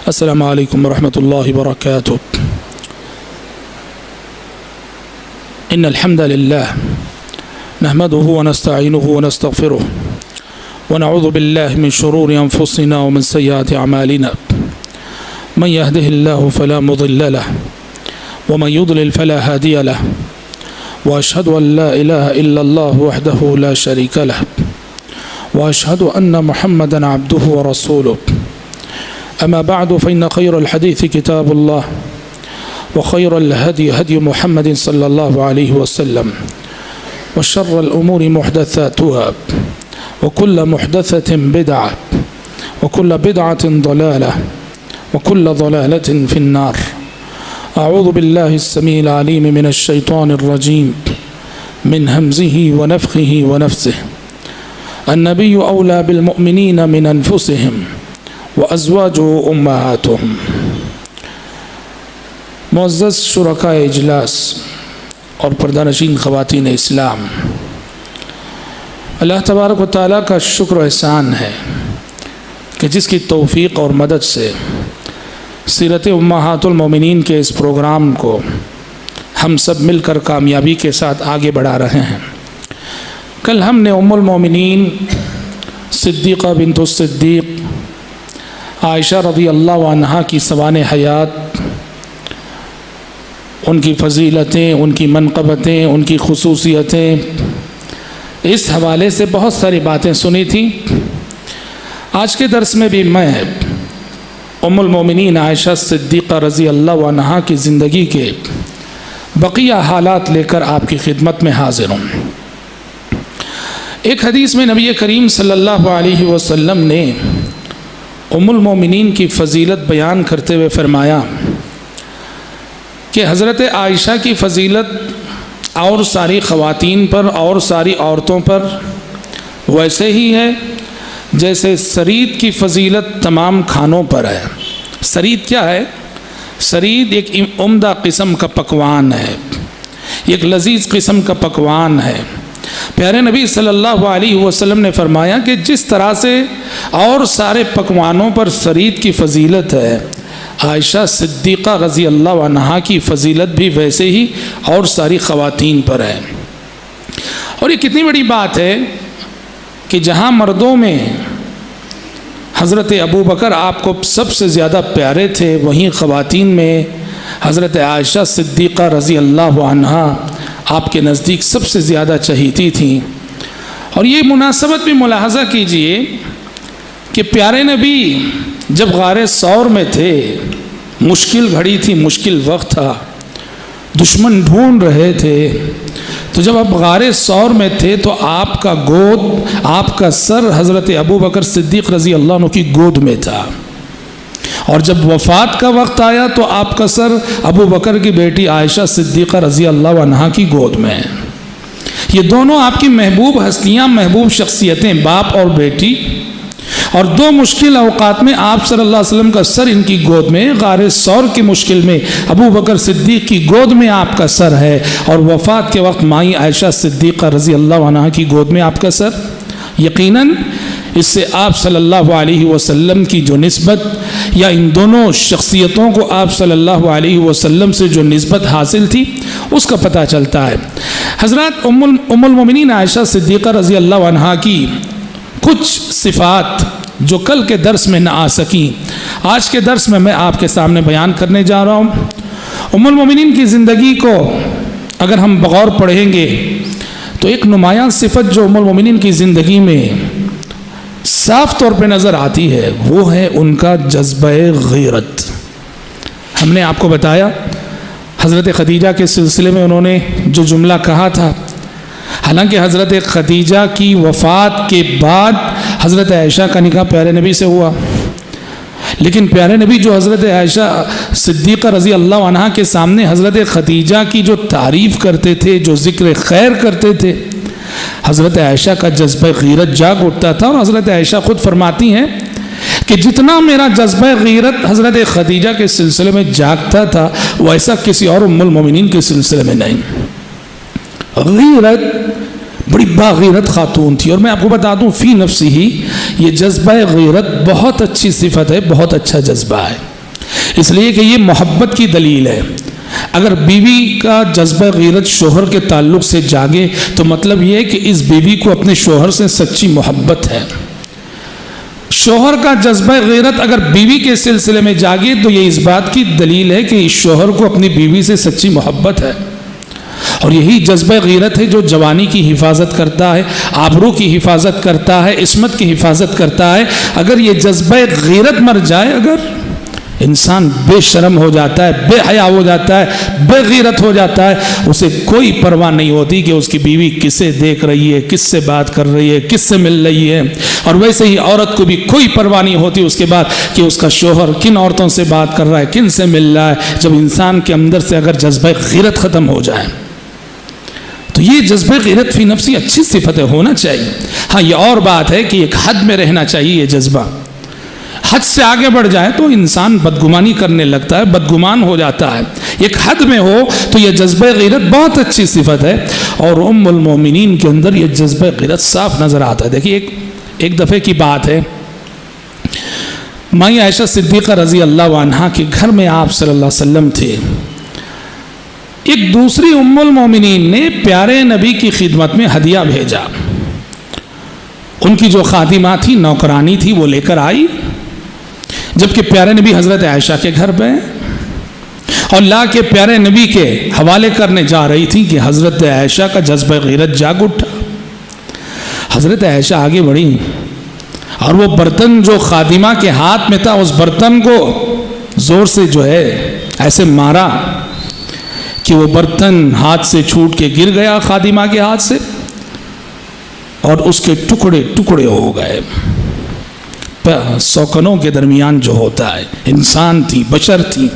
السلام علیکم ورحمۃ اللہ وبرکاتہ۔ ان الحمد للہ نحمده ونستعینه ونستغفره ونعوذ باللہ من شرور انفسنا ومن سیئات اعمالنا من يهده الله فلا مضل له ومن يضلل فلا هادي له واشهد ان لا اله الا الله وحده لا شريك له واشهد ان محمدا عبده ورسوله اما بعد فان خير الحديث كتاب الله وخير الهدي هدي محمد صلى الله عليه وسلم وشر الامور محدثاتها وكل محدثة بدعة وكل بدعة ضلالة وكل ضلالة في النار۔ اعوذ بالله السميع العليم من الشيطان الرجيم من همزه ونفخه ونفثه۔ النبي أولى بالمؤمنين من أنفسهم وأزواجه أمهاتهم۔ معزز شرکاء اجلاس اور پردہ-نشین خواتین اسلام، اللہ تبارک و تعالیٰ کا شکر و احسان ہے کہ جس کی توفیق اور مدد سے سیرت امہات المومنین کے اس پروگرام کو ہم سب مل کر کامیابی کے ساتھ آگے بڑھا رہے ہیں۔ کل ہم نے ام المومنین صدیقہ بنت الصدیق عائشہ رضی اللہ عنہا کی سوانح حیات، ان کی فضیلتیں، ان کی منقبتیں، ان کی خصوصیتیں، اس حوالے سے بہت ساری باتیں سنی تھیں۔ آج کے درس میں بھی میں ام المومنین عائشہ صدیقہ رضی اللہ عنہا کی زندگی کے بقیہ حالات لے کر آپ کی خدمت میں حاضر ہوں۔ ایک حدیث میں نبی کریم صلی اللہ علیہ وسلم نے ام المومنین کی فضیلت بیان کرتے ہوئے فرمایا کہ حضرت عائشہ کی فضیلت اور ساری خواتین پر اور ساری عورتوں پر ویسے ہی ہے جیسے سرید کی فضیلت تمام کھانوں پر ہے۔ سرید کیا ہے؟ سرید ایک عمدہ قسم کا پکوان ہے، ایک لذیذ قسم کا پکوان ہے۔ پیارے نبی صلی اللہ علیہ وسلم نے فرمایا کہ جس طرح سے اور سارے پکوانوں پر سرید کی فضیلت ہے، عائشہ صدیقہ رضی اللہ عنہا کی فضیلت بھی ویسے ہی اور ساری خواتین پر ہے۔ اور یہ کتنی بڑی بات ہے کہ جہاں مردوں میں حضرت ابو بکر آپ کو سب سے زیادہ پیارے تھے، وہیں خواتین میں حضرت عائشہ صدیقہ رضی اللہ عنہا آپ کے نزدیک سب سے زیادہ چہیتی تھیں۔ اور یہ مناسبت بھی ملاحظہ کیجئے کہ پیارے نبی جب غار ثور میں تھے، مشکل گھڑی تھی، مشکل وقت تھا، دشمن ڈھونڈ رہے تھے، تو جب آپ غار ثور میں تھے تو آپ کا گود، آپ کا سر حضرت ابو بکر صدیق رضی اللہ عنہ کی گود میں تھا، اور جب وفات کا وقت آیا تو آپ کا سر ابو بکر کی بیٹی عائشہ صدیقہ رضی اللہ عنہا کی گود میں۔ یہ دونوں آپ کی محبوب ہستیاں، محبوب شخصیتیں، باپ اور بیٹی، اور دو مشکل اوقات میں آپ صلی اللہ علیہ وسلم کا سر ان کی گود میں، غار ثور کی مشکل میں ابو بکر صدیق کی گود میں آپ کا سر ہے، اور وفات کے وقت مائی عائشہ صدیقہ رضی اللہ عنہا کی گود میں آپ کا سر۔ یقیناً اس سے آپ صلی اللہ علیہ وسلم کی جو نسبت، یا ان دونوں شخصیتوں کو آپ صلی اللہ علیہ وسلم سے جو نسبت حاصل تھی، اس کا پتہ چلتا ہے۔ حضرات ام المومنین عائشہ صدیقہ رضی اللہ عنہا کی کچھ صفات جو کل کے درس میں نہ آ سکیں، آج کے درس میں آپ کے سامنے بیان کرنے جا رہا ہوں۔ ام المومنین کی زندگی کو اگر ہم بغور پڑھیں گے تو ایک نمایاں صفت جو ام المومنین کی زندگی میں صاف طور پہ نظر آتی ہے وہ ہے ان کا جذبہ غیرت۔ ہم نے آپ کو بتایا حضرت خدیجہ کے سلسلے میں انہوں نے جو جملہ کہا تھا، حالانکہ حضرت خدیجہ کی وفات کے بعد حضرت عائشہ کا نکاح پیارے نبی سے ہوا، لیکن پیارے نبی جو حضرت عائشہ صدیقہ رضی اللہ عنہا کے سامنے حضرت خدیجہ کی جو تعریف کرتے تھے، جو ذکر خیر کرتے تھے، حضرت عائشہ کا جذبہ غیرت جاگ اٹھتا تھا۔ اور حضرت عائشہ خود فرماتی ہیں کہ جتنا میرا جذبہ غیرت حضرت خدیجہ کے سلسلے میں جاگتا تھا، ویسا کسی اور ام المومنین کے سلسلے میں نہیں۔ غیرت بڑی باغیرت خاتون تھی، اور میں آپ کو بتا دوں فی نفسی ہی یہ جذبہ غیرت بہت اچھی صفت ہے، بہت اچھا جذبہ ہے۔ اس لیے کہ یہ محبت کی دلیل ہے۔ اگر بیوی کا جذبہ غیرت شوہر کے تعلق سے جاگے تو مطلب یہ ہے کہ اس بیوی کو اپنے شوہر سے سچی محبت ہے۔ شوہر کا جذبہ غیرت اگر بیوی کے سلسلے میں جاگے تو یہ اس بات کی دلیل ہے کہ اس شوہر کو اپنی بیوی سے سچی محبت ہے۔ اور یہی جذبہ غیرت ہے جو جوانی کی حفاظت کرتا ہے، آبرو کی حفاظت کرتا ہے، عصمت کی حفاظت کرتا ہے۔ اگر یہ جذبہ غیرت مر جائے، اگر انسان بے شرم ہو جاتا ہے، بے حیا ہو جاتا ہے، بے غیرت ہو جاتا ہے، اسے کوئی پرواہ نہیں ہوتی کہ اس کی بیوی کسے دیکھ رہی ہے، کس سے بات کر رہی ہے، کس سے مل رہی ہے۔ اور ویسے ہی عورت کو بھی کوئی پرواہ نہیں ہوتی اس کے بعد کہ اس کا شوہر کن عورتوں سے بات کر رہا ہے، کن سے مل رہا ہے۔ جب انسان کے اندر سے اگر جذبہ غیرت ختم ہو جائے تو یہ جذبہ غیرت فی نفسی اچھی صفت ہونا چاہیے۔ ہاں یہ اور بات ہے کہ ایک حد میں رہنا چاہیے یہ جذبہ۔ حد سے آگے بڑھ جائے تو انسان بدگمانی کرنے لگتا ہے، بدگمان ہو جاتا ہے۔ ایک حد میں ہو تو یہ جذبہ غیرت بہت اچھی صفت ہے، اور ام المومنین کے اندر یہ جذبہ غیرت صاف نظر آتا ہے۔ دیکھیے ایک دفعے کی بات ہے، مائی عائشہ صدیقہ رضی اللہ عنہا کے گھر میں آپ صلی اللہ علیہ وسلم تھے۔ ایک دوسری ام المومنین نے پیارے نبی کی خدمت میں ہدیہ بھیجا۔ ان کی جو خادمہ تھی، نوکرانی تھی، وہ لے کر آئی، جبکہ پیارے نبی حضرت عائشہ کے گھر پہ اور لا کے پیارے نبی کے حوالے کرنے جا رہی تھی کہ حضرت عائشہ کا جذبہ غیرت جاگ اٹھا۔ حضرت عائشہ آگے بڑھی اور وہ برتن جو خادمہ کے ہاتھ میں تھا، اس برتن کو زور سے جو ہے ایسے مارا کہ وہ برتن ہاتھ سے چھوٹ کے گر گیا خادمہ کے ہاتھ سے، اور اس کے ٹکڑے ٹکڑے ہو گئے۔ سوکنوں کے درمیان جو ہوتا ہے، انسان تھی، بشر تھی۔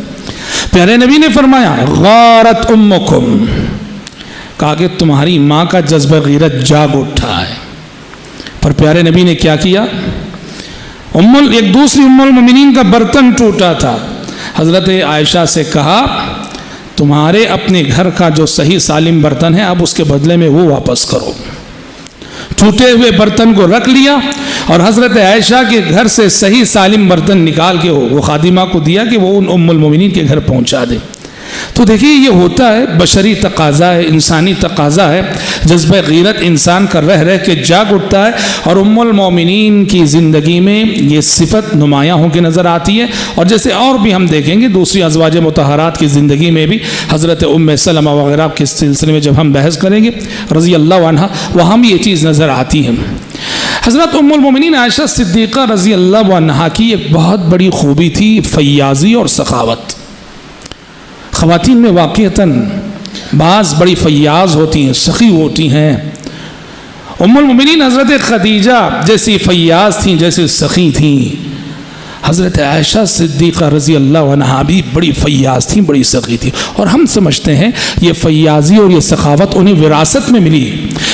پیارے نبی نے فرمایا غارت امکم، کہا کہ تمہاری ماں کا جذبہ غیرت جاگ اٹھا ہے۔ پر پیارے نبی نے کیا کیا؟ ایک دوسری ام المومنین کا برتن ٹوٹا تھا، حضرت عائشہ سے کہا تمہارے اپنے گھر کا جو صحیح سالم برتن ہے اب اس کے بدلے میں وہ واپس کرو۔ ٹوٹے ہوئے برتن کو رکھ لیا اور حضرت عائشہ کے گھر سے صحیح سالم برتن نکال کے وہ خادمہ کو دیا کہ وہ ان ام المومنین کے گھر پہنچا دے۔ تو دیکھیے یہ ہوتا ہے، بشری تقاضا ہے، انسانی تقاضا ہے۔ جذبہ غیرت انسان کا رہ رہ کے جاگ اٹھتا ہے، اور ام المومنین کی زندگی میں یہ صفت نمایاں ہو کے نظر آتی ہے۔ اور جیسے اور بھی ہم دیکھیں گے دوسری ازواج مطہرات کی زندگی میں بھی، حضرت ام سلمہ وغیرہ کے سلسلے میں جب ہم بحث کریں گے رضی اللہ عنہا، وہاں بھی یہ چیز نظر آتی ہے۔ حضرت ام المومنین عائشہ صدیقہ رضی اللہ عنہا کی ایک بہت بڑی خوبی تھی فیاضی اور سخاوت۔ خواتین میں واقعتاً بعض بڑی فیاض ہوتی ہیں، سخی ہوتی ہیں۔ ام المومنین حضرت خدیجہ جیسی فیاض تھیں، جیسے سخی تھیں۔ حضرت عائشہ صدیقہ رضی اللہ عنہا بھی بڑی فیاض تھیں، بڑی سخی تھیں، اور ہم سمجھتے ہیں یہ فیاضی اور یہ سخاوت انہیں وراثت میں ملی،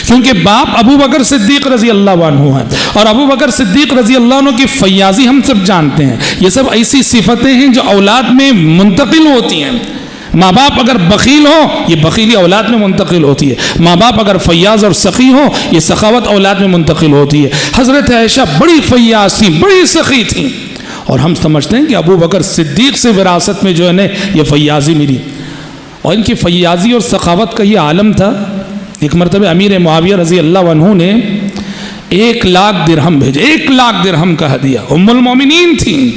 کیونکہ باپ ابو بکر صدیق رضی اللہ عنہ ہیں، اور ابو بکر صدیق رضی اللہ عنہ کی فیاضی ہم سب جانتے ہیں۔ یہ سب ایسی صفتیں ہیں جو اولاد میں منتقل ہوتی ہیں۔ ماں باپ اگر بخیل ہو، یہ بخیلی اولاد میں منتقل ہوتی ہے۔ ماں باپ اگر فیاض اور سخی ہو، یہ سخاوت اولاد میں منتقل ہوتی ہے۔ حضرت عائشہ بڑی فیاض تھیں، بڑی سخی تھیں، اور ہم سمجھتے ہیں کہ ابو بکر صدیق سے وراثت میں جو ہے یہ فیاضی ملی۔ اور ان کی فیاضی اور سخاوت کا یہ عالم تھا، ایک مرتبہ امیر معاویہ رضی اللہ عنہ نے 1,00,000 درہم بھیجے، 1,00,000 درہم کا ہدیہ۔ ام المومنین تھیں،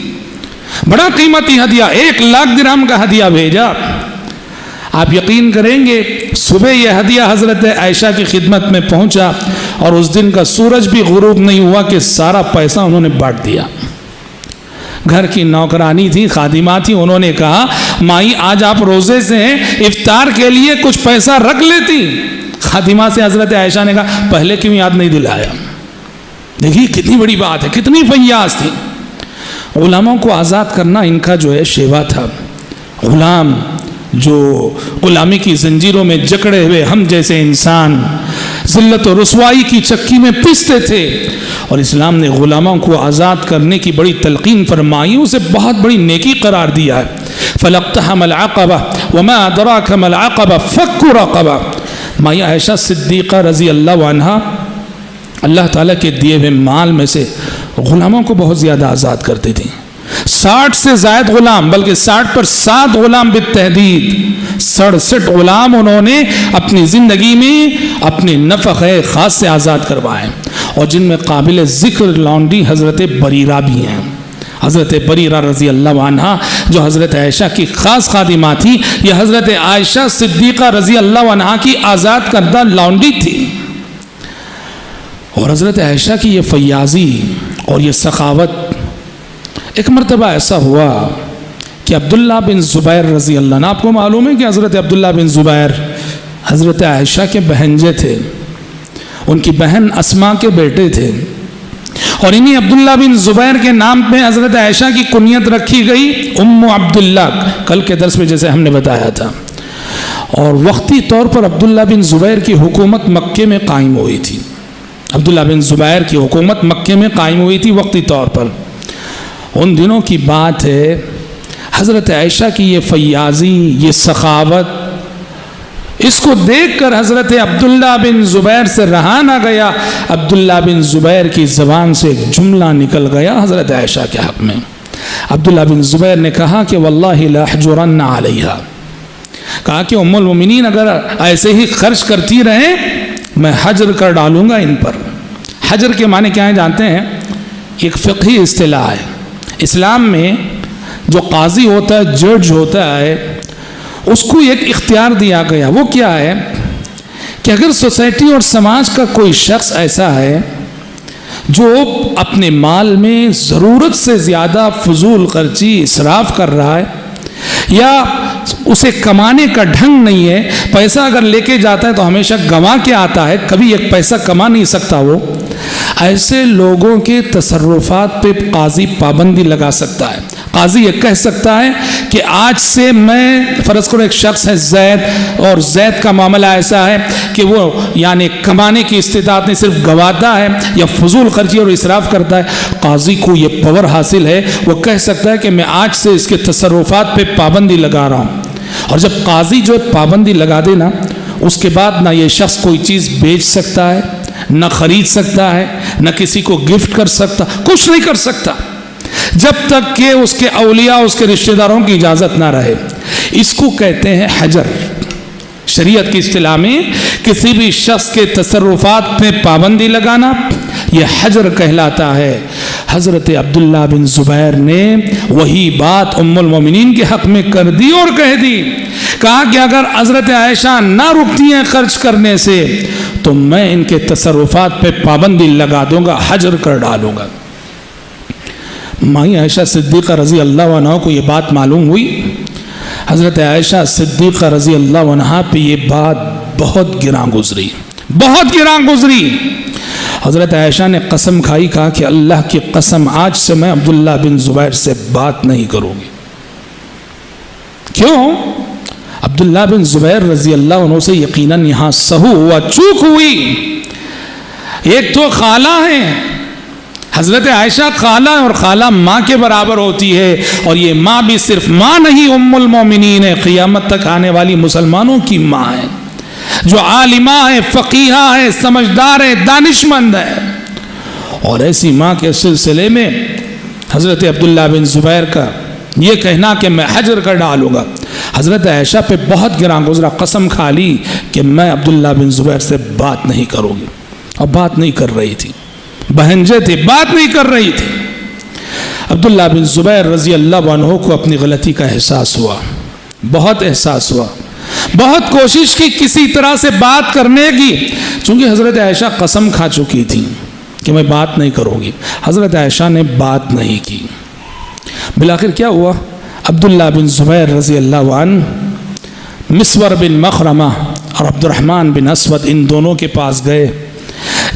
بڑا قیمتی ہدیہ، 1,00,000 درہم کا ہدیہ بھیجا۔ آپ یقین کریں گے صبح یہ ہدیہ حضرت عائشہ کی خدمت میں پہنچا، اور اس دن کا سورج بھی غروب نہیں ہوا کہ سارا پیسہ انہوں نے بانٹ دیا۔ گھر کی نوکرانی تھی، خادمہ تھی، انہوں نے کہا مائی آج آپ روزے سے ہیں، افطار کے لیے کچھ پیسہ رکھ لیتی۔ خادمہ سے حضرت عائشہ نے کہا پہلے کیوں یاد نہیں دلایا؟ دیکھیے کتنی بڑی بات ہے، کتنی فیاض تھی۔ غلاموں کو آزاد کرنا ان کا جو ہے شیوا تھا۔ غلام جو غلامی کی زنجیروں میں جکڑے ہوئے ہم جیسے انسان ذلت و رسوائی کی چکی میں پستے تھے، اور اسلام نے غلاموں کو آزاد کرنے کی بڑی تلقین فرمائی، اسے بہت بڑی نیکی قرار دیا ہے۔ فَلَقْتَحَمَ الْعَقَبَةَ وَمَا أَدْرَاكَ مَا الْعَقَبَةُ فَكُّ رَقَبَةٍ۔ مائی عائشہ صدیقہ رضی اللہ عنہا اللہ تعالیٰ کے دیے ہوئے مال میں سے غلاموں کو بہت زیادہ آزاد کرتی تھیں۔ 60 سے زائد غلام، بلکہ 60 پر 7 غلام بالتحدید، 67 غلام انہوں نے اپنی زندگی میں اپنے نفقہ خاص سے آزاد کروائے، اور جن میں قابل ذکر لونڈی حضرت بریرہ بھی ہیں۔ حضرت بریرہ رضی اللہ عنہ جو حضرت عائشہ کی خاص خادمہ تھی، یہ حضرت عائشہ صدیقہ رضی اللہ عنہ کی آزاد کردہ لونڈی تھی۔ اور حضرت عائشہ کی یہ فیاضی اور یہ سخاوت، ایک مرتبہ ایسا ہوا کہ عبداللہ بن زبیر رضی اللہ عنہ، آپ کو معلوم ہے کہ حضرت عبداللہ بن زبیر حضرت عائشہ کے بہنجے تھے، ان کی بہن اسماء کے بیٹے تھے، اور انہی عبداللہ بن زبیر کے نام پہ حضرت عائشہ کی کنیت رکھی گئی ام عبداللہ، کل کے درس میں جیسے ہم نے بتایا تھا۔ اور وقتی طور پر عبداللہ بن زبیر کی حکومت مکے میں قائم ہوئی تھی، عبداللہ بن زبیر کی حکومت مکے میں قائم ہوئی تھی وقتی طور پر۔ ان دنوں کی بات ہے، حضرت عائشہ کی یہ فیاضی، یہ سخاوت، اس کو دیکھ کر حضرت عبداللہ بن زبیر سے رہا نہ گیا، عبداللہ بن زبیر کی زبان سے ایک جملہ نکل گیا حضرت عائشہ کے حق میں۔ عبداللہ بن زبیر نے کہا کہ واللہ لاحجرن علیہا، کہا کہ ام المؤمنین اگر ایسے ہی خرچ کرتی رہیں میں حجر کر ڈالوں گا ان پر۔ حجر کے معنی کیا ہیں جانتے ہیں؟ ایک فقہی اصطلاح ہے، اسلام میں جو قاضی ہوتا ہے، جج ہوتا ہے، اس کو ایک اختیار دیا گیا، وہ کیا ہے کہ اگر سوسائٹی اور سماج کا کوئی شخص ایسا ہے جو اپنے مال میں ضرورت سے زیادہ فضول خرچی اسراف کر رہا ہے، یا اسے کمانے کا ڈھنگ نہیں ہے، پیسہ اگر لے کے جاتا ہے تو ہمیشہ گنوا کے آتا ہے، کبھی ایک پیسہ کما نہیں سکتا، وہ ایسے لوگوں کے تصرفات پہ قاضی پابندی لگا سکتا ہے۔ قاضی یہ کہہ سکتا ہے کہ آج سے میں، فرض کرو ایک شخص ہے زید، اور زید کا معاملہ ایسا ہے کہ وہ یعنی کمانے کی استطاعت نہیں، صرف گواتا ہے یا فضول خرچی اور اسراف کرتا ہے، قاضی کو یہ پاور حاصل ہے، وہ کہہ سکتا ہے کہ میں آج سے اس کے تصرفات پہ پابندی لگا رہا ہوں۔ اور جب قاضی جو پابندی لگا دے نا، اس کے بعد نہ یہ شخص کوئی چیز بیچ سکتا ہے، نہ خرید سکتا ہے، نہ کسی کو گفٹ کر سکتا، کچھ نہیں کر سکتا جب تک کہ اس کے اولیاء، اس کے رشتہ داروں کی اجازت نہ رہے۔ اس کو کہتے ہیں حجر۔ شریعت کی اصطلاح میں کسی بھی شخص کے تصرفات میں پابندی لگانا یہ حجر کہلاتا ہے۔ حضرت عبداللہ بن زبیر نے وہی بات ام المومنین کے حق میں کر دی اور کہہ دی، کہا کہ اگر حضرت عائشہ نہ رکتی ہیں خرچ کرنے سے تو میں ان کے تصرفات پہ پابندی لگا دوں گا، حجر کر ڈالوں گا۔ مائی عائشہ صدیقہ رضی اللہ عنہ کو یہ بات معلوم ہوئی۔ حضرت عائشہ صدیقہ رضی اللہ عنہ پہ یہ بات بہت گراں گزری، بہت گراں گزری۔ حضرت عائشہ نے قسم کھائی، کہا کہ اللہ کی قسم آج سے میں عبداللہ بن زبیر سے بات نہیں کروں گی۔ کیوں؟ عبداللہ بن زبیر رضی اللہ عنہ سے یقیناً یہاں سہو ہوا، چوک ہوئی۔ ایک تو خالہ ہیں، حضرت عائشہ خالہ، اور خالہ ماں کے برابر ہوتی ہے، اور یہ ماں بھی صرف ماں نہیں، ام المومنین ہے، قیامت تک آنے والی مسلمانوں کی ماں ہے، جو عالمہ ہے، فقیہہ ہے، سمجھدار ہے، دانشمند ہے۔ اور ایسی ماں کے سلسلے میں حضرت عبداللہ بن زبیر کا یہ کہنا کہ میں حجر کر ڈالوں گا، حضرت عائشہ پہ بہت گراں گزرا، قسم کھا لی کہ میں عبداللہ بن زبیر سے بات نہیں کروں گی، اور بات نہیں کر رہی تھی، بہنجے تھے، بات نہیں کر رہی تھی۔ عبداللہ بن زبیر رضی اللہ عنہ کو اپنی غلطی کا احساس ہوا، بہت احساس ہوا، بہت کوشش کی کسی طرح سے بات کرنے کی، چونکہ حضرت عائشہ قسم کھا چکی تھی کہ میں بات نہیں کروں گی۔ حضرت عائشہ نے بات نہیں کی۔ بالآخر کیا ہوا؟ عبداللہ بن زبیر رضی اللہ عنہ مسور بن مخرمہ اور عبد الرحمن بن اسود ان دونوں کے پاس گئے،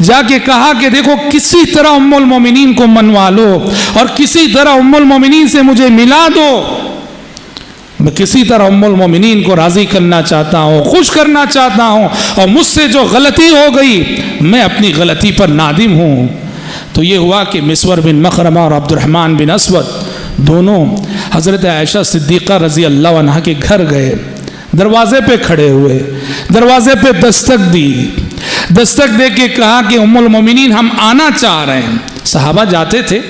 جا کے کہا کہ دیکھو کسی طرح ام المومنین کو منوا لو، اور کسی طرح ام المومنین سے مجھے ملا دو، میں کسی طرح ام المومنین کو راضی کرنا چاہتا ہوں، خوش کرنا چاہتا ہوں، اور مجھ سے جو غلطی ہو گئی میں اپنی غلطی پر نادم ہوں۔ تو یہ ہوا کہ مسور بن مخرمہ اور عبد الرحمن بن اسود دونوں حضرت عائشہ صدیقہ رضی اللہ عنہ کے گھر گئے، دروازے پہ کھڑے ہوئے، دروازے پہ دستک دی، دستک دے کے کہا کہ ام المومنین ہم آنا چاہ رہے ہیں۔ صحابہ جاتے تھے،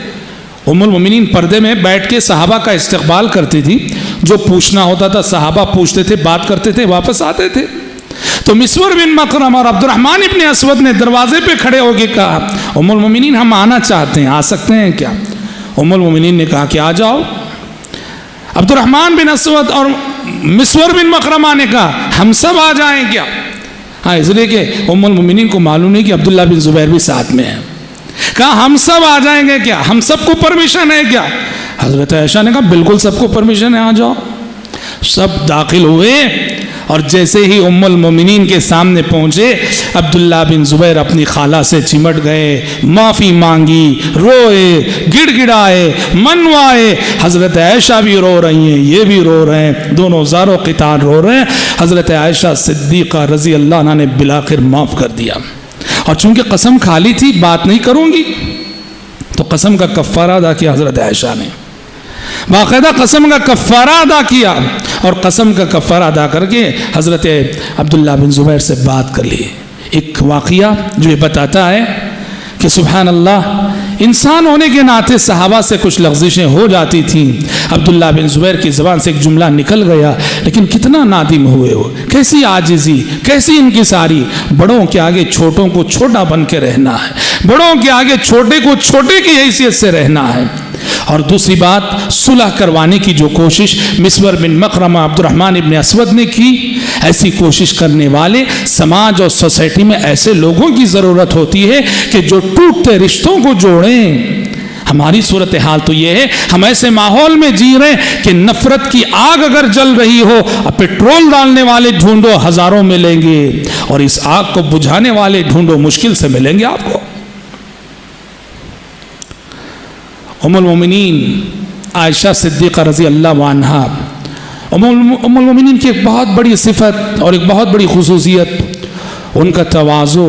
ام المومنین پردے میں بیٹھ کے صحابہ کا استقبال کرتی تھی، جو پوچھنا ہوتا تھا صحابہ پوچھتے تھے، بات کرتے تھے، واپس آتے تھے۔ تو مسور بن مکرمہ اور عبد الرحمن ابن اسود نے دروازے پہ کھڑے ہو کے کہا ام المومنین ہم آنا چاہتے ہیں، آ سکتے ہیں کیا؟ ام المومنین نے کہا کہ آ جاؤ۔ عبد الرحمن بن اسود اور مسور بن مکرمہ نے کہا ہم سب آ جائیں کیا؟ ہاں، اس لیے کہ ام المومنین کو معلوم نہیں کہ عبداللہ بن زبیر بھی ساتھ میں ہے۔ کہا ہم سب آ جائیں گے کیا؟ ہم سب کو پرمیشن ہے کیا؟ حضرت عائشہ نے کہا بالکل سب کو پرمیشن ہے، آ جاؤ۔ سب داخل ہوئے اور جیسے ہی ام المومنین کے سامنے پہنچے عبداللہ بن زبیر اپنی خالہ سے چمٹ گئے، معافی مانگی، روئے، گڑ گڑائے، منوائے۔ حضرت عائشہ بھی رو رہی ہیں، یہ بھی رو رہے ہیں، دونوں زارو قطار رو رہے ہیں۔ حضرت عائشہ صدیقہ رضی اللہ عنہ نے بالآخر معاف کر دیا، اور چونکہ قسم کھا لی تھی بات نہیں کروں گی، تو قسم کا کفارہ ادا کیا حضرت عائشہ نے، باقاعدہ قسم کا کفارہ ادا کیا، اور قسم کا کفارہ ادا کر کے حضرت عبداللہ بن زبیر سے بات کر لی۔ ایک واقعہ جو یہ بتاتا ہے کہ سبحان اللہ، انسان ہونے کے ناطے صحابہ سے کچھ لغزشیں ہو جاتی تھیں۔ عبداللہ بن زبیر کی زبان سے ایک جملہ نکل گیا، لیکن کتنا نادم ہوئے ہو، کیسی عاجزی، کیسی انکساری۔ بڑوں کے آگے چھوٹوں کو چھوٹا بن کے رہنا ہے، بڑوں کے آگے چھوٹے کو چھوٹے کی حیثیت سے رہنا ہے۔ اور دوسری بات، صلح کروانے کی جو کوشش مسور بن مکرمہ عبد الرحمن ابن اسود نے کی، ایسی کوشش کرنے والے سماج اور سوسائٹی میں ایسے لوگوں کی ضرورت ہوتی ہے کہ جو ٹوٹتے رشتوں کو جوڑیں۔ ہماری صورتحال تو یہ ہے، ہم ایسے ماحول میں جی رہے ہیں کہ نفرت کی آگ اگر جل رہی ہو، پیٹرول ڈالنے والے ڈھونڈو ہزاروں ملیں گے، اور اس آگ کو بجھانے والے ڈھونڈو مشکل سے ملیں گے آپ کو۔ ام المومنین عائشہ صدیقہ رضی اللہ عنہا، ام المومنین کی ایک بہت بڑی صفت اور ایک بہت بڑی خصوصیت ان کا تواضع،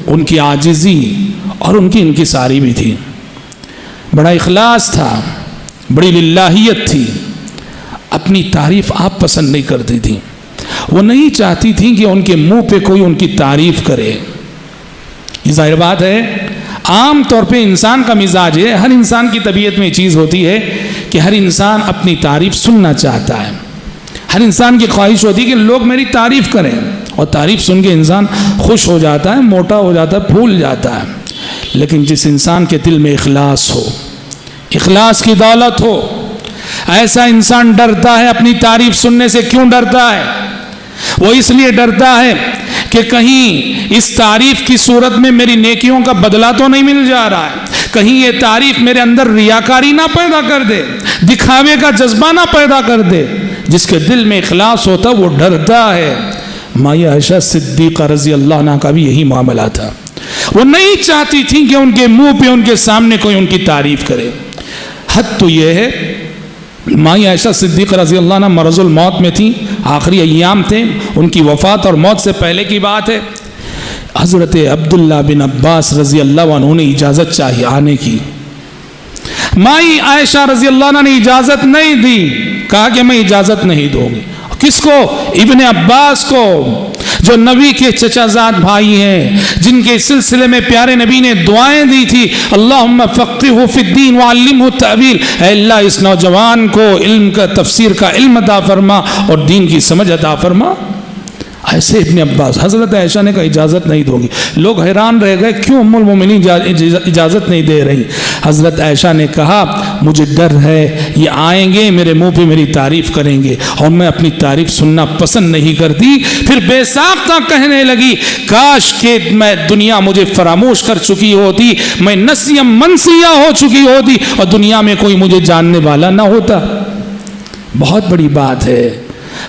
ان کی عاجزی اور ان کی انکساری بھی تھی۔ بڑا اخلاص تھا، بڑی للہیت تھی۔ اپنی تعریف آپ پسند نہیں کرتی تھیں، وہ نہیں چاہتی تھیں کہ ان کے منہ پہ کوئی ان کی تعریف کرے۔ یہ ظاہر بات ہے، عام طور پہ انسان کا مزاج ہے، ہر انسان کی طبیعت میں یہ چیز ہوتی ہے کہ ہر انسان اپنی تعریف سننا چاہتا ہے۔ ہر انسان کی خواہش ہوتی ہے کہ لوگ میری تعریف کریں، اور تعریف سن کے انسان خوش ہو جاتا ہے، موٹا ہو جاتا ہے، پھول جاتا ہے۔ لیکن جس انسان کے دل میں اخلاص ہو، اخلاص کی دولت ہو، ایسا انسان ڈرتا ہے اپنی تعریف سننے سے۔ کیوں ڈرتا ہے؟ وہ اس لیے ڈرتا ہے کہ کہیں اس تعریف کی صورت میں میری نیکیوں کا بدلہ تو نہیں مل جا رہا ہے، کہیں یہ تعریف میرے اندر ریاکاری نہ پیدا کر دے، دکھاوے کا جذبہ نہ پیدا کر دے۔ جس کے دل میں اخلاص ہوتا وہ ڈرتا ہے۔ مائی عائشہ صدیقہ رضی اللہ عنہ کا بھی یہی معاملہ تھا، وہ نہیں چاہتی تھی کہ ان کے منہ پہ ان کے سامنے کوئی ان کی تعریف کرے۔ حد تو یہ ہے، مائی عائشہ صدیقہ رضی اللہ عنہ مرض الموت میں تھی، آخری ایام تھے ان کی وفات، اور موت سے پہلے کی بات ہے۔ حضرت عبداللہ بن عباس رضی اللہ عنہ نے اجازت چاہی آنے کی، مائی عائشہ رضی اللہ عنہ نے اجازت نہیں دی، کہا کہ میں اجازت نہیں دوں گی۔ کس کو؟ ابن عباس کو، جو نبی کے چچا زاد بھائی ہیں، جن کے سلسلے میں پیارے نبی نے دعائیں دی تھی، اللہم فقہہ فی الدین وعلمہ التأویل، اے اللہ اس نوجوان کو علم کا، تفسیر کا علم عطا فرما اور دین کی سمجھ عطا فرما۔ ایسے ابن عباس، حضرت عائشہ نے کہا اجازت نہیں دوں گی۔ لوگ حیران رہ گئے، کیوں ام المومنین اجازت نہیں دے رہی؟ حضرت عائشہ نے کہا مجھے ڈر ہے یہ آئیں گے میرے منہ پہ میری تعریف کریں گے، اور میں اپنی تعریف سننا پسند نہیں کرتی۔ پھر بے ساختہ کہنے لگی کاش کہ میں دنیا مجھے فراموش کر چکی ہوتی، میں نسیم منسیہ ہو چکی ہوتی، اور دنیا میں کوئی مجھے جاننے والا نہ ہوتا۔ بہت بڑی بات ہے۔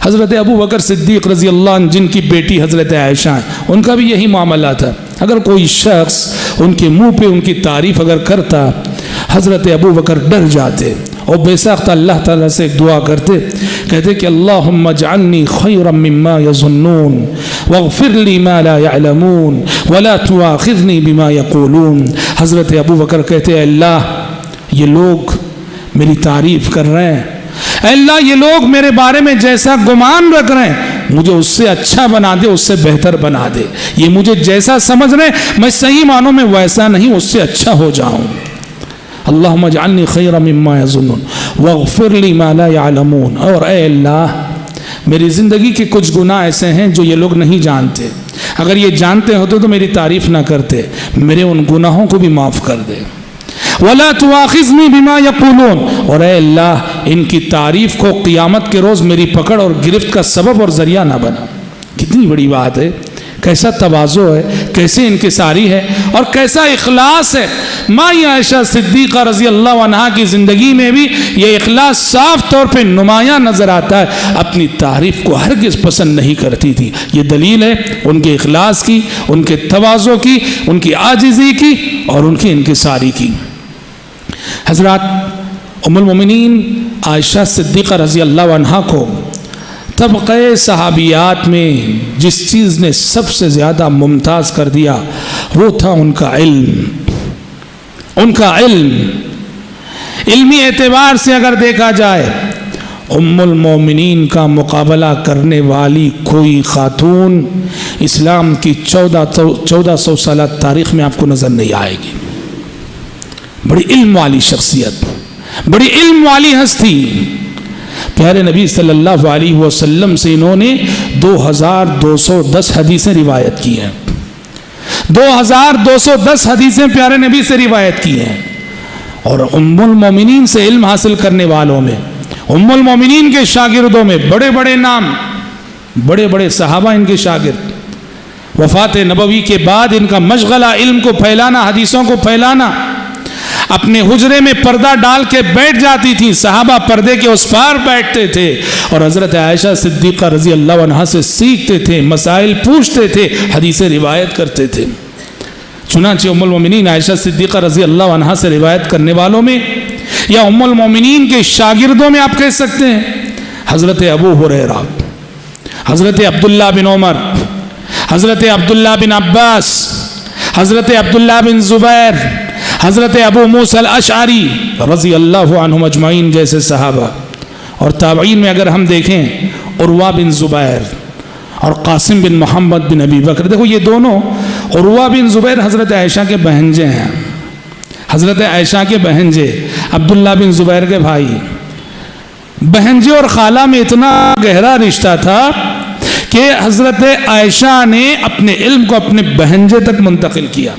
حضرت ابو بکر صدیق رضی اللہ عنہ، جن کی بیٹی حضرت عائشہ ہیں، ان کا بھی یہی معاملہ تھا۔ اگر کوئی شخص ان کے منہ پہ ان کی تعریف اگر کرتا، حضرت ابو بکر ڈر جاتے اور بے ساختہ اللہ تعالیٰ سے ایک دعا کرتے، کہتے کہ اللہم اجعلنی خیرا مما یظنون واغفر لی ما لا یعلمون ولا تواخذنی بما یقولون۔ حضرت ابو بکر کہتے اے اللہ یہ لوگ میری تعریف کر رہے ہیں، اے اللہ یہ لوگ میرے بارے میں جیسا گمان رکھ رہے ہیں مجھے اس سے اچھا بنا دے، اس سے بہتر بنا دے۔ یہ مجھے جیسا سمجھ رہے ہیں میں صحیح معنوں میں ویسا نہیں، اس سے اچھا ہو جاؤں۔ اللہم اجعلنی خیرا مما یظنون واغفر لی ما لا یعلمون، اور اے اللہ میری زندگی کے کچھ گناہ ایسے ہیں جو یہ لوگ نہیں جانتے، اگر یہ جانتے ہوتے تو میری تعریف نہ کرتے، میرے ان گناہوں کو بھی معاف کر دے۔ وَلَا تُؤَاخِذْنِي بِمَا يَقُولُونَ، اور اے اللہ ان کی تعریف کو قیامت کے روز میری پکڑ اور گرفت کا سبب اور ذریعہ نہ بنا۔ کتنی بڑی بات ہے، کیسا تواضع ہے، کیسے انکساری ہے اور کیسا اخلاص ہے۔ ماں عائشہ صدیقہ رضی اللہ عنہا کی زندگی میں بھی یہ اخلاص صاف طور پہ نمایاں نظر آتا ہے، اپنی تعریف کو ہرگز پسند نہیں کرتی تھی۔ یہ دلیل ہے ان کے اخلاص کی، ان کے تواضع کی، ان کی عاجزی کی اور ان کی انکساری کی۔ حضرات، ام المومنین عائشہ صدیقہ رضی اللہ عنہا کو طبقہ صحابیات میں جس چیز نے سب سے زیادہ ممتاز کر دیا وہ تھا ان کا علم۔ ان کا علم، علمی اعتبار سے اگر دیکھا جائے ام المومنین کا مقابلہ کرنے والی کوئی خاتون اسلام کی 1400 سالہ تاریخ میں آپ کو نظر نہیں آئے گی۔ بڑی علم والی شخصیت، بڑی علم والی ہستی، پیارے نبی صلی اللہ علیہ وسلم سے انہوں نے 2210 حدیثیں روایت کی ہیں۔ 2210 حدیثیں پیارے نبی سے روایت کی ہیں، اور ام المومنین سے علم حاصل کرنے والوں میں، ام المومنین کے شاگردوں میں بڑے بڑے نام، بڑے بڑے صحابہ ان کے شاگرد۔ وفات نبوی کے بعد ان کا مشغلہ علم کو پھیلانا، حدیثوں کو پھیلانا۔ اپنے حجرے میں پردہ ڈال کے بیٹھ جاتی تھی، صحابہ پردے کے اس پار بیٹھتے تھے اور حضرت عائشہ صدیقہ رضی اللہ عنہا سے سیکھتے تھے، مسائل پوچھتے تھے، حدیثیں روایت کرتے تھے۔ چنانچہ ام المومنین عائشہ صدیقہ رضی اللہ عنہا سے روایت کرنے والوں میں یا ام المومنین کے شاگردوں میں آپ کہہ سکتے ہیں حضرت ابو ہریرہ، حضرت عبداللہ بن عمر، حضرت عبداللہ بن عباس، حضرت عبداللہ بن زبیر، حضرت ابو موسیٰ الاشعری رضی اللہ عنہم اجمعین جیسے صحابہ۔ اور تابعین میں اگر ہم دیکھیں عروہ بن زبیر اور قاسم بن محمد بن ابی بکر، دیکھو یہ دونوں، عروہ بن زبیر حضرت عائشہ کے بہنجے ہیں، حضرت عائشہ کے بہنجے، عبداللہ بن زبیر کے بھائی۔ بہنجے اور خالہ میں اتنا گہرا رشتہ تھا کہ حضرت عائشہ نے اپنے علم کو اپنے بہنجے تک منتقل کیا۔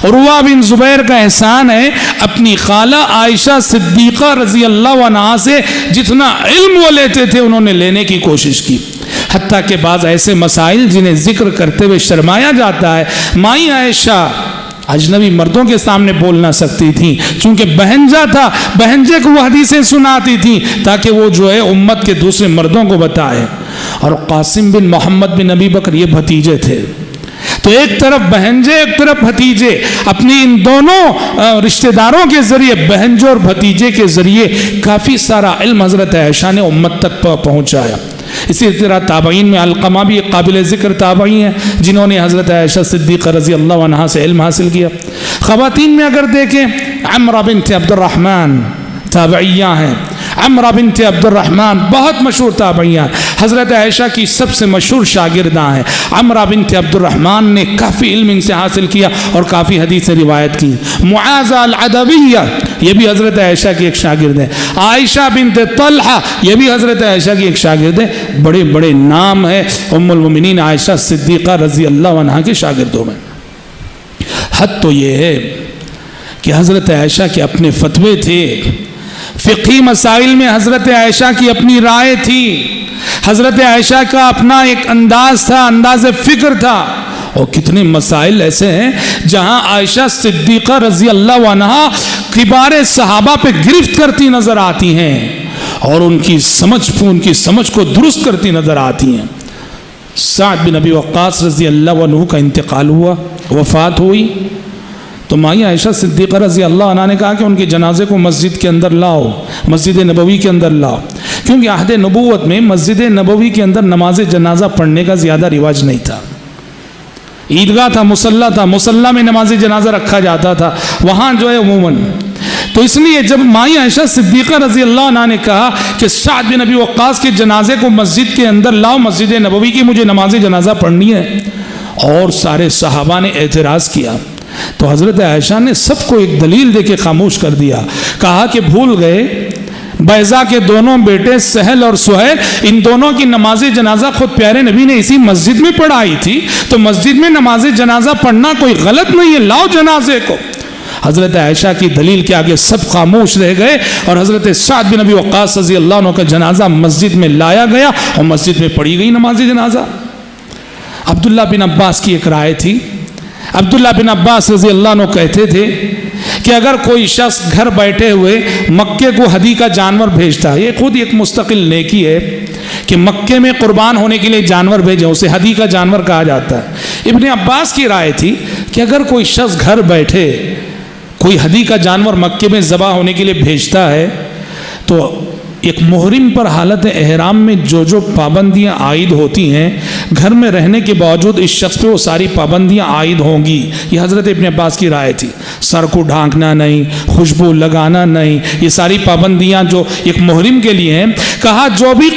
عروہ بن زبیر کا احسان ہے، اپنی خالہ عائشہ صدیقہ رضی اللہ عنہا سے جتنا علم وہ لیتے تھے انہوں نے لینے کی کوشش کی، حتیٰ کہ بعض ایسے مسائل جنہیں ذکر کرتے ہوئے شرمایا جاتا ہے، مائی عائشہ اجنبی مردوں کے سامنے بول نہ سکتی تھی، چونکہ بہنجا تھا، بہنجے کو وہ حدیثیں سناتی تھی تاکہ وہ جو ہے امت کے دوسرے مردوں کو بتائے۔ اور قاسم بن محمد بن ابی بکر یہ بھتیجے تھے، تو ایک طرف بہنجے ایک طرف بھتیجے، اپنی ان دونوں رشتہ داروں کے ذریعے، بہنجوں اور بھتیجے کے ذریعے کافی سارا علم حضرت عائشہ نے امت تک پہنچایا۔ اسی طرح تابعین میں علقمہ بھی قابل ذکر تابعی ہیں جنہوں نے حضرت عائشہ صدیقہ رضی اللہ عنہا سے علم حاصل کیا۔ خواتین میں اگر دیکھیں عمرہ بنت عبد الرحمن تابعیہ ہیں، عمرہ بنت عبد الرحمن بہت مشہور تابعیہ، حضرت عائشہ کی سب سے مشہور شاگردہ ہیں۔ عمرہ بنت عبد الرحمن نے کافی علم ان سے حاصل کیا اور کافی حدیثیں روایت کی۔ معاذہ العدویہ یہ بھی حضرت عائشہ کی ایک شاگرد ہے۔ عائشہ بنت طلحہ یہ بھی حضرت عائشہ کی ایک شاگرد ہے۔ بڑے بڑے نام ہیں ام المومنین عائشہ صدیقہ رضی اللہ عنہا کے شاگردوں میں۔ حد تو یہ ہے کہ حضرت عائشہ کے اپنے فتوے تھے، فقہی مسائل میں حضرت عائشہ کی اپنی رائے تھی، حضرت عائشہ کا اپنا ایک انداز تھا، انداز فکر تھا۔ اور کتنے مسائل ایسے ہیں جہاں عائشہ صدیقہ رضی اللہ عنہا کبار صحابہ پہ گرفت کرتی نظر آتی ہیں اور ان کی سمجھ کو درست کرتی نظر آتی ہیں۔ سعد بن ابی وقاص رضی اللہ عنہ کا انتقال ہوا، وفات ہوئی، تو مائی عائشہ صدیقہ رضی اللہ عنہ نے کہا کہ ان کے جنازے کو مسجد کے اندر لاؤ، مسجد نبوی کے اندر لاؤ، کیونکہ عہد نبوت میں مسجد نبوی کے اندر نماز جنازہ پڑھنے کا زیادہ رواج نہیں تھا۔ عیدگاہ تھا، مصلی میں نماز جنازہ رکھا جاتا تھا وہاں جو ہے عموماً۔ تو اس لیے جب مائی عائشہ صدیقہ رضی اللہ عنہ نے کہا کہ سعد بن ابی وقاص کے جنازے کو مسجد کے اندر لاؤ، مسجد نبوی کی مجھے نماز جنازہ پڑھنی ہے، اور سارے صحابہ نے اعتراض کیا، تو حضرت عائشہ نے سب کو ایک دلیل دے کے خاموش کر دیا. کہا کہ بھول گئے بیضا کے دونوں بیٹے سہل اور سہیل، ان دونوں کی نماز جنازہ خود پیارے نبی نے اسی مسجد میں پڑھائی تھی، تو مسجد میں نماز جنازہ پڑھنا کوئی غلط نہیں ہے، لاؤ جنازے کو. حضرت عائشہ کی دلیل کے آگے سب خاموش رہ گئے اور حضرت سعد بن ابی وقاص رضی اللہ عنہ کا جنازہ مسجد میں لایا گیا اور مسجد میں پڑھی گئی نماز جنازہ. عبداللہ بن عباس کی ایک رائے تھی. عبداللہ بن عباس رضی اللہ عنہ کہتے تھے کہ اگر کوئی شخص گھر بیٹھے ہوئے مکے کو ہدی کا جانور بھیجتا ہے، یہ خود ایک مستقل نیکی ہے کہ مکے میں قربان ہونے کے لیے جانور بھیجے، اسے ہدی کا جانور کہا جاتا ہے. ابن عباس کی رائے تھی کہ اگر کوئی شخص گھر بیٹھے کوئی ہدی کا جانور مکے میں ذبح ہونے کے لیے بھیجتا ہے تو ایک محرم پر حالت احرام میں جو جو پابندیاں عائد ہوتی ہیں گھر میں رہنے کے باوجود اس شخص پہ وہ ساری پابندیاں عائد ہوں گی. یہ حضرت ابن عباس کی رائے تھی. سر کو ڈھانکنا نہیں، خوشبو لگانا نہیں، یہ ساری پابندیاں جو ایک محرم کے لیے ہیں. کہا جو بھی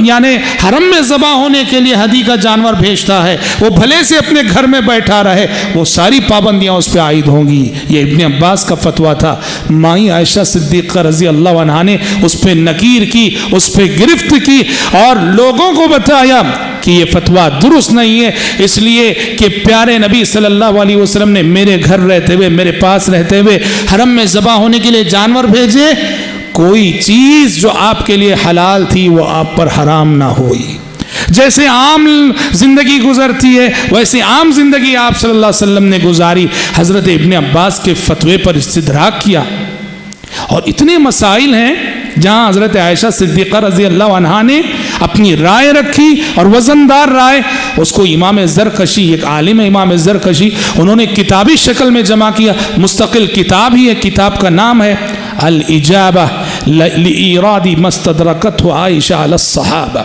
یعنی حرم میں ذبح ہونے کے لیے ہدی کا جانور بھیجتا ہے وہ بھلے سے اپنے گھر میں بیٹھا رہے، وہ ساری پابندیاں اس پہ عائد ہوں گی. یہ ابن عباس کا فتویٰ تھا. مائی عائشہ صدیقہ رضی اللہ عنہا نے اس پہ نکیر کی، اس پہ گرفت کی اور لوگوں کو بتایا کہ یہ فتویٰ درست نہیں ہے، اس لیے کہ پیارے نبی صلی اللہ علیہ وسلم نے میرے گھر رہتے ہوئے، میرے پاس رہتے ہوئے حرم میں ذبح ہونے کے لیے جانور بھیجے. کوئی چیز جو آپ کے لیے حلال تھی وہ آپ پر حرام نہ ہوئی. جیسے عام زندگی گزرتی ہے ویسے عام زندگی آپ صلی اللہ علیہ وسلم نے گزاری. حضرت ابن عباس کے فتوے پر استدراک کیا. اور اتنے مسائل ہیں جہاں حضرت عائشہ صدیقہ رضی اللہ عنہا نے اپنی رائے رکھی اور وزندار رائے. اس کو امام زرکشی، ایک عالم امام زرکشی، انہوں نے کتابی شکل میں جمع کیا. مستقل کتاب ہی ہے. کتاب کا نام ہے الاجابہ لإیراد ما استدرکته عائشہ علی الصحابہ.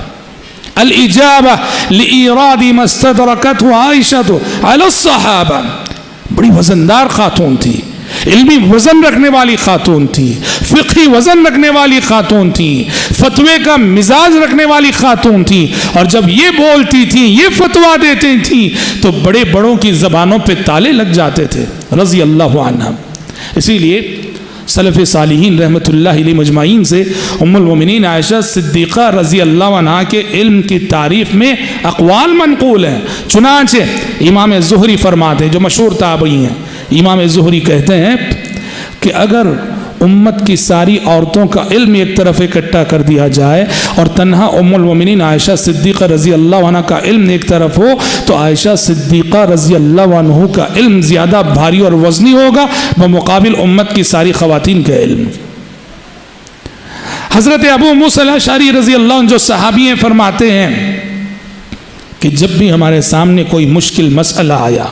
الاجابہ لإیراد ما استدرکته عائشہ علی الصحابہ. بڑی وزندار خاتون تھی، علمی وزن رکھنے والی خاتون تھی، فقہی وزن رکھنے والی خاتون تھی، فتوے کا مزاج رکھنے والی خاتون تھی. اور جب یہ بولتی تھی، یہ فتویٰ دیتی تھی تو بڑے بڑوں کی زبانوں پہ تالے لگ جاتے تھے رضی اللہ عنہ. اسی لیے سلف صالحین رحمۃ اللہ علیہ مجمعین سے ام المومنین عائشہ صدیقہ رضی اللہ عنہ کے علم کی تعریف میں اقوال منقول ہیں. چنانچہ امام زہری فرماتے ہیں، جو مشہور تابعی ہیں، امام زہری کہتے ہیں کہ اگر امت کی ساری عورتوں کا علم ایک طرف اکٹھا کر دیا جائے اور تنہا ام المومنین عائشہ صدیقہ رضی اللہ عنہ کا علم ایک طرف ہو تو عائشہ صدیقہ رضی اللہ عنہ کا علم زیادہ بھاری اور وزنی ہوگا بمقابل امت کی ساری خواتین کے علم. حضرت ابو موسیٰ الاشعری رضی اللہ عنہ جو صحابی ہیں فرماتے ہیں کہ جب بھی ہمارے سامنے کوئی مشکل مسئلہ آیا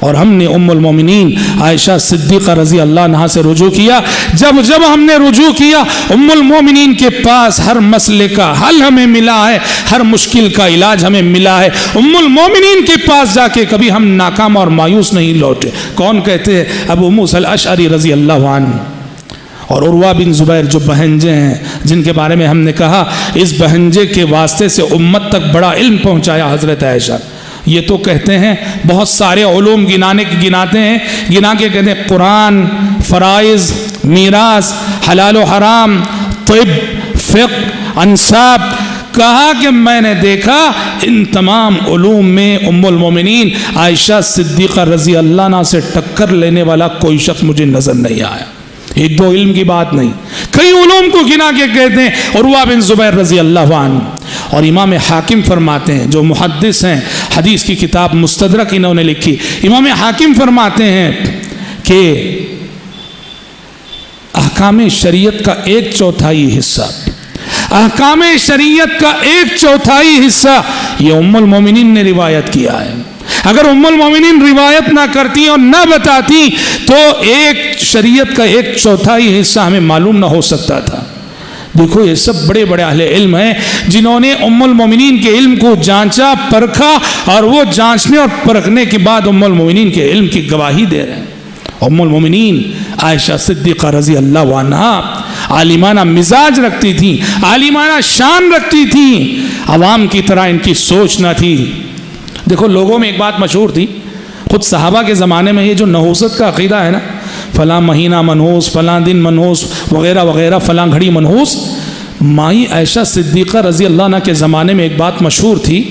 اور ہم نے ام المومنین عائشہ صدیقہ رضی اللہ عنہا سے رجوع کیا، جب ہم نے رجوع کیا ام المومنین کے پاس ہر مسئلے کا حل ہمیں ملا ہے، ہر مشکل کا علاج ہمیں ملا ہے. ام المومنین کے پاس جا کے کبھی ہم ناکام اور مایوس نہیں لوٹے. کون کہتے ہیں؟ ابو موسیٰ الاشعری رضی اللہ عنہ. اور عروہ بن زبیر جو بہنجے ہیں جن کے بارے میں ہم نے کہا اس بہنجے کے واسطے سے امت تک بڑا علم پہنچایا حضرت عائشہ. یہ تو کہتے ہیں بہت سارے علوم گناتے ہیں، گنا کے کہتے ہیں قرآن، فرائض، میراث، حلال و حرام، طب، فقہ، انساب. کہا کہ میں نے دیکھا ان تمام علوم میں ام المومنین عائشہ صدیقہ رضی اللہ عنہ سے ٹکر لینے والا کوئی شخص مجھے نظر نہیں آیا. ایک دو علم کی بات نہیں، کئی علوم کو گنا کے کہتے ہیں عروہ بن زبیر رضی اللہ عنہ. اور امام حاکم فرماتے ہیں، جو محدث ہیں، حدیث کی کتاب مستدرک انہوں نے لکھی، امام حاکم فرماتے ہیں کہ احکام شریعت کا 1/4 حصہ، احکام شریعت کا 1/4 حصہ یہ ام المومنین نے روایت کیا ہے. اگر ام المومنین روایت نہ کرتی اور نہ بتاتی تو شریعت کا 1/4 حصہ ہمیں معلوم نہ ہو سکتا تھا. دیکھو یہ سب بڑے بڑے اہل علم ہیں جنہوں نے ام المومنین کے علم کو جانچا، پرکھا، اور وہ جانچنے اور پرکھنے کے بعد ام المومنین کے علم کی گواہی دے رہے ہیں. ام المومنین عائشہ صدیقہ رضی اللہ عنہا عالمانہ مزاج رکھتی تھی، عالمانہ شان رکھتی تھی، عوام کی طرح ان کی سوچ نہ تھی. دیکھو لوگوں میں ایک بات مشہور تھی، خود صحابہ کے زمانے میں یہ جو نحوست کا عقیدہ ہے نا، فلاں مہینہ منحوس، فلاں دن منحوس وغیرہ وغیرہ، فلاں گھڑی منحوس، مائی عائشہ صدیقہ رضی اللہ عنہ کے زمانے میں ایک بات مشہور تھی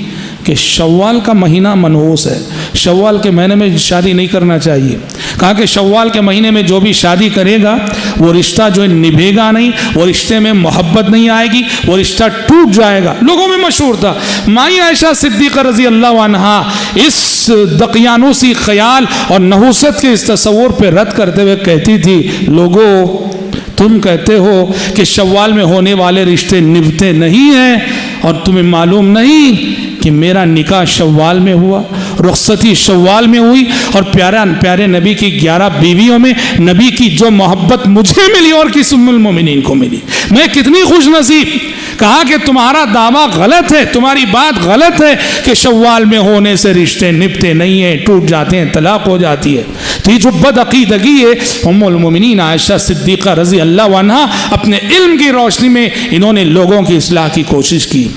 کہ شوال کا مہینہ منحوس ہے، شوال کے مہینے میں شادی نہیں کرنا چاہیے. کہا کہ شوال کے مہینے میں جو بھی شادی کرے گا وہ رشتہ جو ہے نبھے گا نہیں، وہ رشتے میں محبت نہیں آئے گی، وہ رشتہ ٹوٹ جائے گا. لوگوں میں مشہور تھا. مائی عائشہ صدیقہ رضی اللہ عنہا اس دقیانوسی خیال اور نحوست کے اس تصور پہ رد کرتے ہوئے کہتی تھی، لوگوں تم کہتے ہو کہ شوال میں ہونے والے رشتے نبھتے نہیں ہیں، اور تمہیں معلوم نہیں کہ میرا نکاح شوال میں ہوا، رخصتی شوال میں ہوئی، اور پیارے نبی کی 11 بیویوں میں نبی کی جو محبت مجھے ملی اور کس ام المومنین کو ملی، میں کتنی خوش نصیب. کہا کہ تمہارا دعویٰ غلط ہے، تمہاری بات غلط ہے کہ شوال میں ہونے سے رشتے نبھتے نہیں ہیں، ٹوٹ جاتے ہیں، طلاق ہو جاتی ہے. تو یہ جو بد عقیدگی ہے، ام المومنین عائشہ صدیقہ رضی اللہ عنہا اپنے علم کی روشنی میں انہوں نے لوگوں کی اصلاح کی کوشش کی.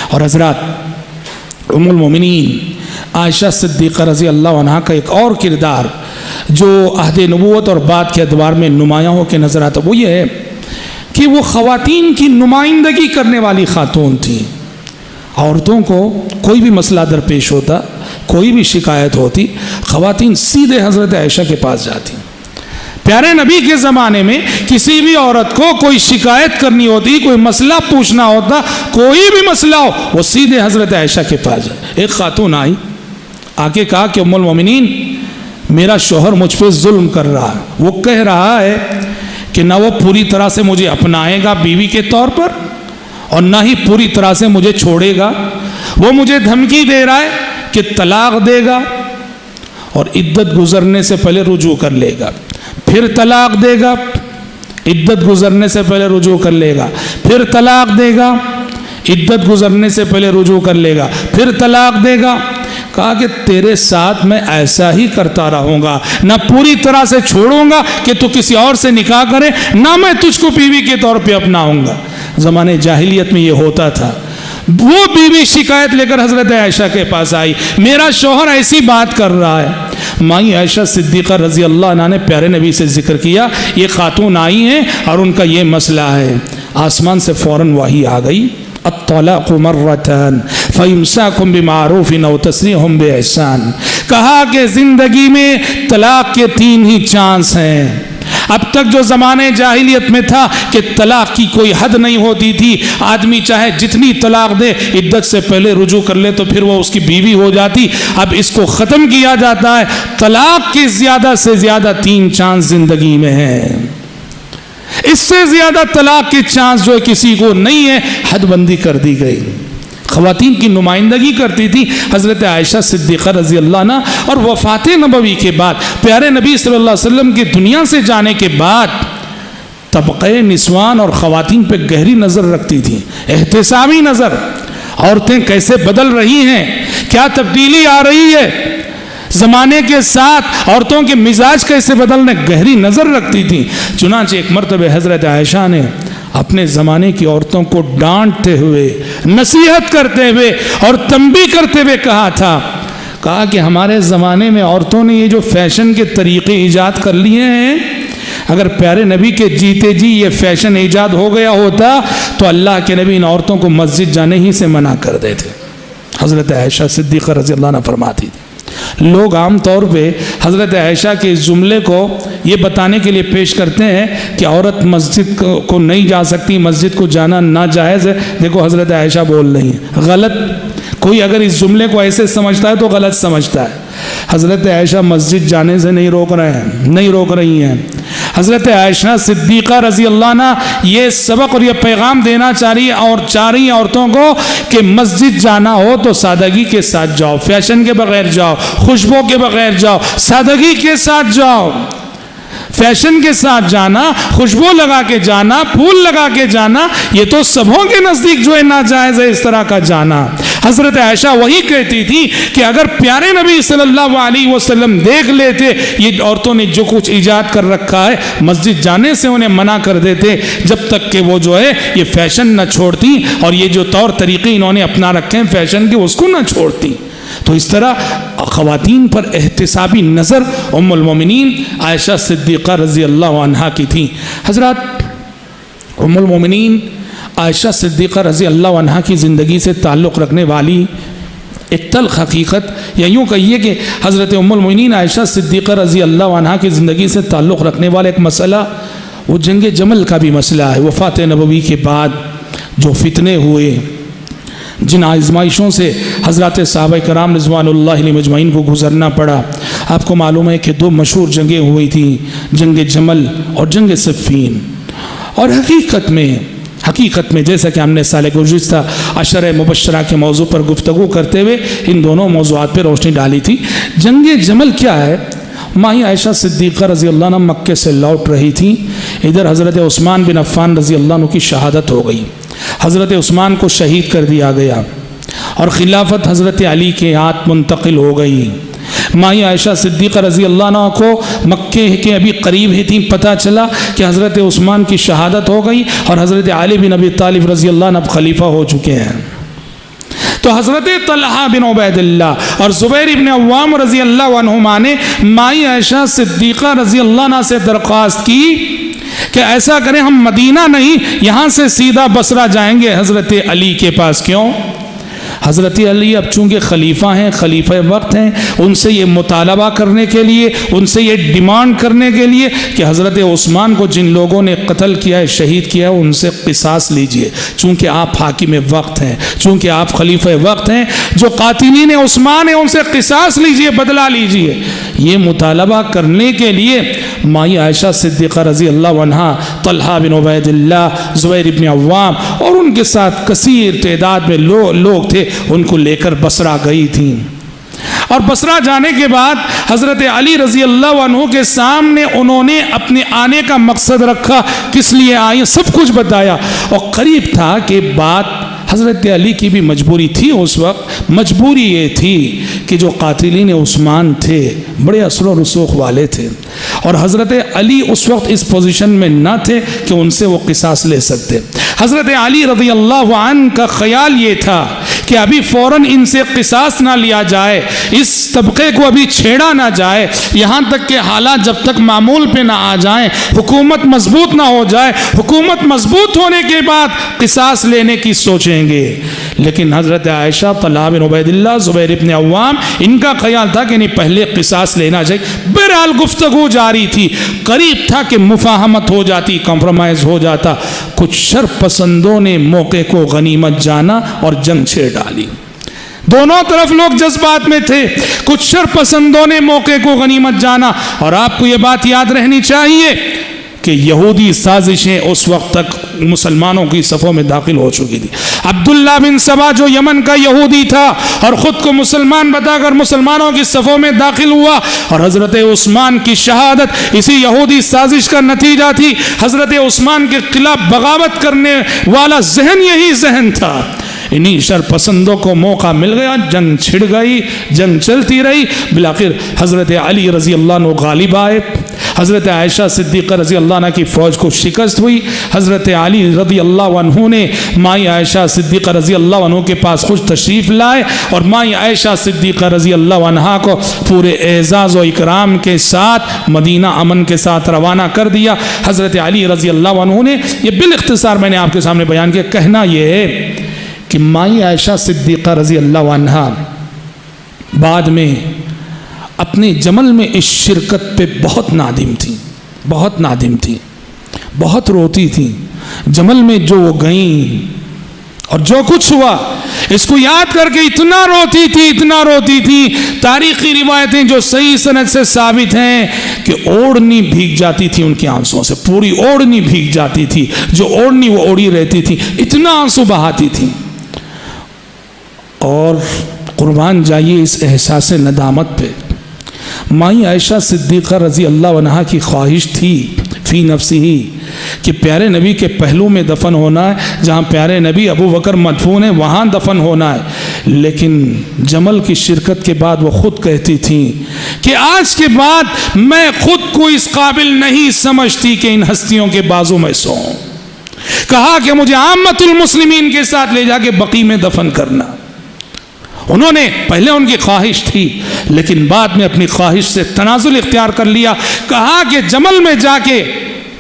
اور حضرات، ام المومنین عائشہ صدیقہ رضی اللہ عنہا کا ایک اور کردار جو عہد نبوت اور بعد کے ادوار میں نمایاں ہو کے نظر آتا وہ یہ ہے کہ وہ خواتین کی نمائندگی کرنے والی خاتون تھیں. عورتوں کو کوئی بھی مسئلہ درپیش ہوتا، کوئی بھی شکایت ہوتی، خواتین سیدھے حضرت عائشہ کے پاس جاتی. پیارے نبی کے زمانے میں کسی بھی عورت کو کوئی شکایت کرنی ہوتی، کوئی مسئلہ پوچھنا ہوتا، کوئی بھی مسئلہ ہو، وہ سیدھے حضرت عائشہ کے پاس جاتی. ایک خاتون آئی، آ کے کہا کہ ام المومنین میرا شوہر مجھ پہ ظلم کر رہا ہے، وہ کہہ رہا ہے کہ نہ وہ پوری طرح سے مجھے اپنائے گا بیوی کے طور پر، اور نہ ہی پوری طرح سے مجھے چھوڑے گا. وہ مجھے دھمکی دے رہا ہے کہ طلاق دے گا اور عدت گزرنے سے پہلے رجوع کر لے گا، پھر طلاق دے گا، عدت گزرنے سے پہلے رجوع کر لے گا، پھر طلاق دے گا، عدت گزرنے سے پہلے رجوع کر لے گا، پھر طلاق دے گا. کہا کہ تیرے ساتھ میں ایسا ہی کرتا رہوں گا، نہ پوری طرح سے چھوڑوں گا کہ تو کسی اور سے نکاح کرے، نہ میں تجھ کو بیوی کے طور پہ اپناؤں گا. زمانے جاہلیت میں یہ ہوتا تھا. وہ بیوی شکایت لے کر حضرت عائشہ کے پاس آئی، میرا شوہر ایسی بات کر رہا ہے. مائی عائشہ صدیقہ رضی اللہ عنہ نے پیارے نبی سے ذکر کیا، یہ خاتون آئی ہیں اور ان کا یہ مسئلہ ہے. آسمان سے فوراً وحی آ گئی، الطلاق مرتان فامساکم بمعروف او تسریح باحسان. کہا کہ زندگی میں طلاق کے 3 ہی چانس ہیں. اب تک جو زمانے جاہلیت میں تھا کہ طلاق کی کوئی حد نہیں ہوتی تھی، آدمی چاہے جتنی طلاق دے، عدت سے پہلے رجوع کر لے تو پھر وہ اس کی بیوی ہو جاتی. اب اس کو ختم کیا جاتا ہے، طلاق کی زیادہ سے زیادہ 3 چانس زندگی میں ہیں. اس سے زیادہ طلاق کے چانس جو کسی کو نہیں ہے، حد بندی کر دی گئی. خواتین کی نمائندگی کرتی تھی حضرت عائشہ صدیقہ رضی اللہ عنہ. اور وفات نبوی کے بعد، پیارے نبی صلی اللہ علیہ وسلم کی دنیا سے جانے کے بعد، طبقہ نسوان اور خواتین پہ گہری نظر رکھتی تھی، احتسابی نظر. عورتیں کیسے بدل رہی ہیں، کیا تبدیلی آ رہی ہے، زمانے کے ساتھ عورتوں کے مزاج کیسے بدلنے، گہری نظر رکھتی تھی. چنانچہ ایک مرتبہ حضرت عائشہ نے اپنے زمانے کی عورتوں کو ڈانٹتے ہوئے، نصیحت کرتے ہوئے اور تنبیہ کرتے ہوئے کہا کہ ہمارے زمانے میں عورتوں نے یہ جو فیشن کے طریقے ایجاد کر لیے ہیں، اگر پیارے نبی کے جیتے جی یہ فیشن ایجاد ہو گیا ہوتا تو اللہ کے نبی ان عورتوں کو مسجد جانے ہی سے منع کر دیتے. حضرت عائشہ صدیقہ رضی اللہ عنہ فرماتی تھی. لوگ عام طور پہ حضرت عائشہ کے اس جملے کو یہ بتانے کے لیے پیش کرتے ہیں کہ عورت مسجد کو نہیں جا سکتی، مسجد کو جانا ناجائز ہے. دیکھو حضرت عائشہ بول رہی ہیں، غلط. کوئی اگر اس جملے کو ایسے سمجھتا ہے تو غلط سمجھتا ہے. حضرت عائشہ مسجد جانے سے نہیں روک رہی ہیں. حضرت عائشہ صدیقہ رضی اللہ عنہ یہ سبق اور یہ پیغام دینا چاہ رہی ہیں عورتوں کو کہ مسجد جانا ہو تو سادگی کے ساتھ جاؤ، فیشن کے بغیر جاؤ، خوشبو کے بغیر جاؤ، سادگی کے ساتھ جاؤ. فیشن کے ساتھ جانا، خوشبو لگا کے جانا، پھول لگا کے جانا، یہ تو سبوں کے نزدیک جو ہے ناجائز ہے اس طرح کا جانا. حضرت عائشہ وہی کہتی تھی کہ اگر پیارے نبی صلی اللہ علیہ وسلم دیکھ لیتے یہ عورتوں نے جو کچھ ایجاد کر رکھا ہے، مسجد جانے سے انہیں منع کر دیتے جب تک کہ وہ جو ہے یہ فیشن نہ چھوڑتی اور یہ جو طور طریقے انہوں نے اپنا رکھے ہیں فیشن کے اس کو نہ چھوڑتی. تو اس طرح خواتین پر احتسابی نظر ام المومنین عائشہ صدیقہ رضی اللہ عنہا کی تھیں۔ حضرات، ام المومنین عائشہ صدیقہ رضی اللہ عنہا کی زندگی سے تعلق رکھنے والی ایک تلخ حقیقت، یا یوں کہیے کہ حضرت ام المومنین عائشہ صدیقہ رضی اللہ عنہا کی زندگی سے تعلق رکھنے والا ایک مسئلہ وہ جنگ جمل کا بھی مسئلہ ہے۔ وفات نبوی کے بعد جو فتنے ہوئے، جن آزمائشوں سے حضرات صحابہ کرام رضوان اللہ علیہ مجمعین کو گزرنا پڑا، آپ کو معلوم ہے کہ دو مشہور جنگیں ہوئی تھیں، جنگ جمل اور جنگ صفین۔ اور حقیقت میں جیسا کہ ہم نے سال گزشتہ عشرہ مبشرہ کے موضوع پر گفتگو کرتے ہوئے ان دونوں موضوعات پہ روشنی ڈالی تھی۔ جنگ جمل کیا ہے؟ مائی عائشہ صدیقہ رضی اللہ عنہ مکے سے لوٹ رہی تھی، ادھر حضرت عثمان بن عفان رضی اللہ عنہ کی شہادت ہو گئی، حضرت عثمان کو شہید کر دیا گیا اور خلافت حضرت علی کے ہاتھ منتقل ہو گئی۔ مائی عائشہ صدیقہ رضی اللہ عنہ کو مکے کے ابھی قریب ہی تھی، پتہ چلا کہ حضرت عثمان کی شہادت ہو گئی اور حضرت علی بن ابی طالب رضی اللہ عنہ اب خلیفہ ہو چکے ہیں۔ تو حضرت طلحہ بن عبید اللہ اور زبیر بن عوام رضی اللہ عنہما نے مائی عائشہ صدیقہ رضی اللہ عنہ سے درخواست کی کہ ایسا کریں، ہم مدینہ نہیں یہاں سے سیدھا بصرہ جائیں گے حضرت علی کے پاس۔ کیوں؟ حضرت علی اب چونکہ خلیفہ ہیں، خلیفہ وقت ہیں، ان سے یہ مطالبہ کرنے کے لیے، ان سے یہ ڈیمانڈ کرنے کے لیے کہ حضرت عثمان کو جن لوگوں نے قتل کیا ہے، شہید کیا ہے، ان سے قصاص لیجئے، چونکہ آپ حاکم وقت ہیں، چونکہ آپ خلیفہ وقت ہیں، جو قاتلین عثمان ہیں ان سے قصاص لیجئے، بدلہ لیجئے۔ یہ مطالبہ کرنے کے لیے مائی عائشہ صدیقہ رضی اللہ عنہا، طلحہ بن عبید اللہ، زبیر بن عوام اور ان کے ساتھ کثیر تعداد میں لوگ تھے، ان کو لے کر بصرہ گئی تھیں۔ اور بصرہ جانے کے بعد حضرت علی رضی اللہ عنہ کے سامنے انہوں نے اپنے آنے کا مقصد رکھا، کس لیے آئے، سب کچھ بتایا۔ اور قریب تھا کہ بات حضرت علی کی بھی مجبوری تھی، اس وقت مجبوری یہ تھی کہ جو قاتلین عثمان تھے بڑے اثر و رسوخ والے تھے، اور حضرت علی اس وقت اس پوزیشن میں نہ تھے کہ ان سے وہ قصاص لے سکتے۔ حضرت علی رضی اللہ عنہ کا خیال یہ تھا کہ ابھی فوراً ان سے قصاص نہ لیا جائے، اس طبقے کو ابھی چھیڑا نہ جائے، یہاں تک کہ حالات جب تک معمول پہ نہ آ جائیں، حکومت مضبوط نہ ہو جائے، حکومت مضبوط ہونے کے بعد قصاص لینے کی سوچیں گے۔ لیکن حضرت عائشہ، طلحہ بن عبید اللہ، زبیر بن عوام، ان کا خیال تھا کہ نہیں، پہلے قصاص لینا چاہیے۔ بہرحال گفتگو جاری تھی، قریب تھا کہ مفاہمت ہو جاتی، کمپرومائز ہو جاتا۔ کچھ شر پسندوں نے موقع کو غنیمت جانا اور جنگ چھیڑ ڈالی۔ دونوں طرف لوگ جذبات میں تھے، کچھ شر پسندوں نے موقع کو غنیمت جانا۔ اور آپ کو یہ بات یاد رہنی چاہیے کہ یہودی سازشیں اس وقت تک مسلمانوں کی صفوں میں داخل ہو چکی تھی۔ عبداللہ بن سبا جو یمن کا یہودی تھا اور خود کو مسلمان بتا کر مسلمانوں کی صفوں میں داخل ہوا، اور حضرت عثمان کی شہادت اسی یہودی سازش کا نتیجہ تھی۔ حضرت عثمان کے خلاف بغاوت کرنے والا ذہن یہی ذہن تھا۔ انہی شر پسندوں کو موقع مل گیا، جنگ چھڑ گئی، جنگ چلتی رہی، بالآخر حضرت علی رضی اللہ عنہ غالب آئے، حضرت عائشہ صدیقہ رضی اللہ عنہ کی فوج کو شکست ہوئی۔ حضرت علی رضی اللہ عنہ نے مائی عائشہ صدیقہ رضی اللہ عنہ کے پاس خود تشریف لائے اور مائی عائشہ صدیقہ رضی اللہ عنہ کو پورے اعزاز و اکرام کے ساتھ مدینہ امن کے ساتھ روانہ کر دیا۔ حضرت علی رضی اللہ عنہ نے، یہ بالاختصار میں نے آپ کے سامنے بیان کیا، کہنا یہ ہے کہ مائی عائشہ صدیقہ رضی اللہ عنہ بعد میں اپنے جمل میں اس شرکت پہ بہت نادم تھیں، بہت روتی تھیں۔ جمل میں جو وہ گئیں اور جو کچھ ہوا اس کو یاد کر کے اتنا روتی تھی۔ تاریخی روایتیں جو صحیح سند سے ثابت ہیں کہ اوڑھنی بھیگ جاتی تھی ان کے آنسوں سے، پوری اوڑھنی بھیگ جاتی تھی، جو اوڑھنی وہ اوڑھی رہتی تھی، اتنا آنسو بہاتی تھی۔ اور قربان جائیے اس احساس ندامت پہ، مائی عائشہ صدیقہ رضی اللہ عنہا کی خواہش تھی فی نفسی ہی کہ پیارے نبی کے پہلو میں دفن ہونا ہے، جہاں پیارے نبی ابو بکر مدفون ہیں وہاں دفن ہونا ہے۔ لیکن جمل کی شرکت کے بعد وہ خود کہتی تھیں کہ آج کے بعد میں خود کو اس قابل نہیں سمجھتی کہ ان ہستیوں کے بازو میں سوؤں۔ کہا کہ مجھے عامت المسلمین کے ساتھ لے جا کے بقیع میں دفن کرنا۔ انہوں نے پہلے ان کی خواہش تھی لیکن بعد میں اپنی خواہش سے تنازل اختیار کر لیا. کہا کہ جمل میں جا کے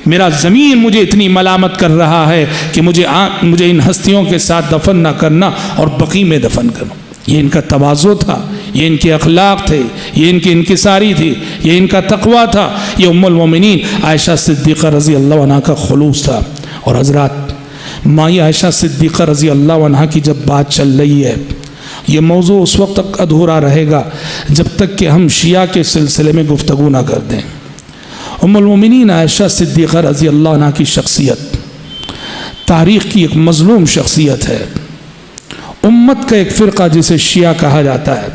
میرا زمین مجھے اتنی ملامت کر رہا ہے کہ مجھے ان ہستیوں کے ساتھ دفن نہ کرنا اور بقیع میں دفن کرنا. یہ ان کا تواضع تھا, یہ ان کے اخلاق تھے, یہ ان کی انکساری تھی, یہ ان کا تقوی تھا. یہ ام المومنین عائشہ صدیقہ رضی اللہ عنہ کا خلوص تھا. اور حضرات, مائی عائشہ صدیقہ رضی اللہ عنہ کی جب بات چل رہی ہے, یہ موضوع اس وقت تک ادھورا رہے گا جب تک کہ ہم شیعہ کے سلسلے میں گفتگو نہ کر دیں. ام المومنین عائشہ صدیقہ رضی اللہ عنہ کی شخصیت تاریخ کی ایک مظلوم شخصیت ہے. امت کا ایک فرقہ جسے شیعہ کہا جاتا ہے,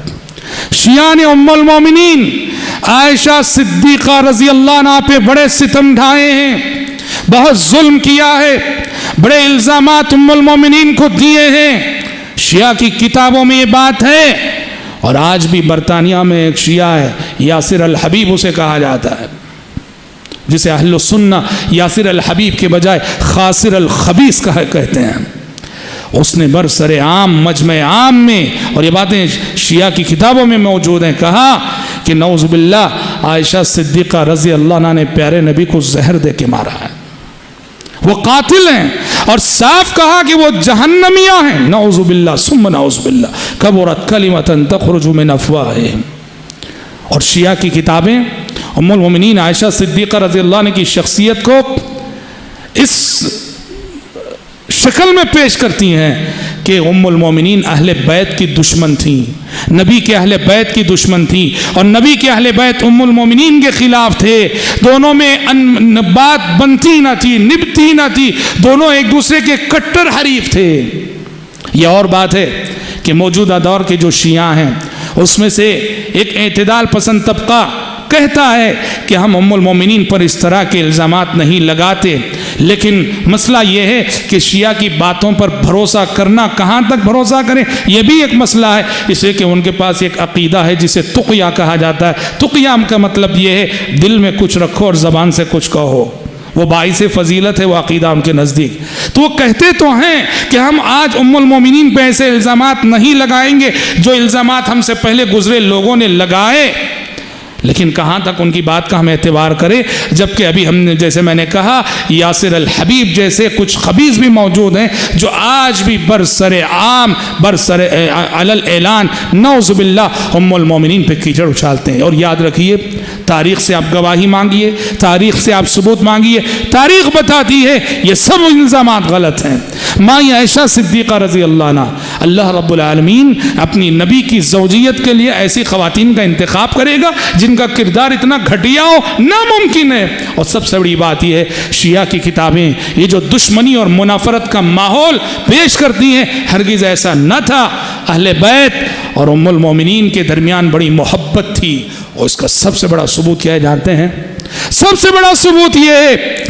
شیعہ نے ام المومنین عائشہ صدیقہ رضی اللہ عنہ پہ بڑے ستم ڈھائے ہیں, بہت ظلم کیا ہے, بڑے الزامات ام المومنین کو دیے ہیں. شیعہ کی کتابوں میں یہ بات ہے. اور آج بھی برطانیہ میں ایک شیعہ ہے, یاسر الحبیب اسے کہا جاتا ہے, جسے اہل السنہ یاسر الحبیب کے بجائے خاسر الخبیث کہتے ہیں. اس نے برسر عام مجمع عام میں, اور یہ باتیں شیعہ کی کتابوں میں موجود ہیں, کہا کہ نعوذ باللہ عائشہ صدیقہ رضی اللہ عنہ نے پیارے نبی کو زہر دے کے مارا ہے, وہ قاتل ہیں. اور صاف کہا کہ وہ جہنمیہ ہیں. نعوذ باللہ ثم نعوذ باللہ, کبرت کلمۃ تخرج من افواہہم. اور شیعہ کی کتابیں ام المومنین عائشہ صدیقہ رضی اللہ عنہ کی شخصیت کو اس شکل میں پیش کرتی ہیں کہ ام المومنین اہل بیت کی دشمن تھیں, نبی کے اہل بیت کی دشمن تھیں, اور نبی کے اہل بیت ام المومنین کے خلاف تھے. دونوں میں بات بنتی نہ تھی, نبھتی نہ تھی, دونوں ایک دوسرے کے کٹر حریف تھے. یہ اور بات ہے کہ موجودہ دور کے جو شیعہ ہیں اس میں سے ایک اعتدال پسند طبقہ کہتا ہے کہ ہم ام المومنین پر اس طرح کے الزامات نہیں لگاتے, لیکن مسئلہ یہ ہے کہ شیعہ کی باتوں پر بھروسہ کرنا, کہاں تک بھروسہ کریں یہ بھی ایک مسئلہ ہے. اس لیے کہ ان کے پاس ایک عقیدہ ہے جسے تقیہ کہا جاتا ہے. تقیہ کا مطلب یہ ہے دل میں کچھ رکھو اور زبان سے کچھ کہو. وہ باعث فضیلت ہے وہ عقیدہ ان کے نزدیک. تو وہ کہتے تو ہیں کہ ہم آج ام المومنین پہ ایسے الزامات نہیں لگائیں گے جو الزامات ہم سے پہلے گزرے لوگوں نے لگائے, لیکن کہاں تک ان کی بات کا ہم اعتبار کریں, جبکہ ابھی ہم نے جیسے میں نے کہا یاسر الحبیب جیسے کچھ خبیث بھی موجود ہیں جو آج بھی برسر عام برسر علل اعلان نعوذ باللہ ام المومنین پہ کیچڑ اچھالتے ہیں. اور یاد رکھیے, تاریخ سے آپ گواہی مانگیے, تاریخ سے آپ ثبوت مانگیے, تاریخ بتاتی ہے یہ سب الزامات غلط ہیں. مائی عائشہ صدیقہ رضی اللہ عنہ, اللہ رب العالمین اپنی نبی کی زوجیت کے لیے ایسی خواتین کا انتخاب کرے گا جن کا کردار اتنا گھٹیا ہو, ناممکن ہے. اور سب سے بڑی بات یہ ہے شیعہ کی کتابیں یہ جو دشمنی اور منافرت کا ماحول پیش کرتی ہیں, ہرگز ایسا نہ تھا. اہل بیت اور ام المومنین کے درمیان بڑی محبت تھی, اور اس کا سب سے بڑا ثبوت کیا جانتے ہیں؟ سب سے بڑا ثبوت یہ ہے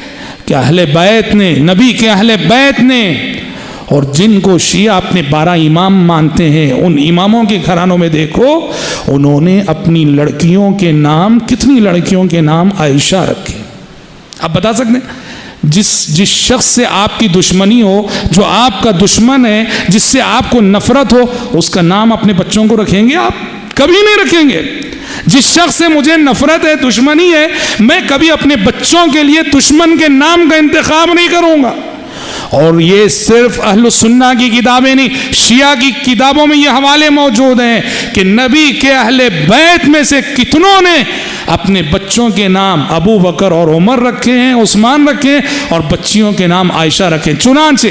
کہ اہل بیت نے, نبی کے اہل بیت نے, اور جن کو شیعہ اپنے 12 امام مانتے ہیں, ان اماموں کے گھرانوں میں دیکھو انہوں نے اپنی لڑکیوں کے نام, کتنی لڑکیوں کے نام عائشہ رکھے. آپ بتا سکتے ہیں جس شخص سے آپ کی دشمنی ہو, جو آپ کا دشمن ہے, جس سے آپ کو نفرت ہو, اس کا نام اپنے بچوں کو رکھیں گے آپ؟ کبھی نہیں رکھیں گے. جس شخص سے مجھے نفرت ہے, دشمنی ہے, میں کبھی اپنے بچوں کے لیے دشمن کے نام کا انتخاب نہیں کروں گا. اور یہ صرف اہل السنہ کی کتابیں نہیں, شیعہ کی کتابوں میں یہ حوالے موجود ہیں کہ نبی کے اہل بیت میں سے کتنوں نے اپنے بچوں کے نام ابو بکر اور عمر رکھے ہیں, عثمان رکھے ہیں, اور بچیوں کے نام عائشہ رکھے ہیں. چنانچہ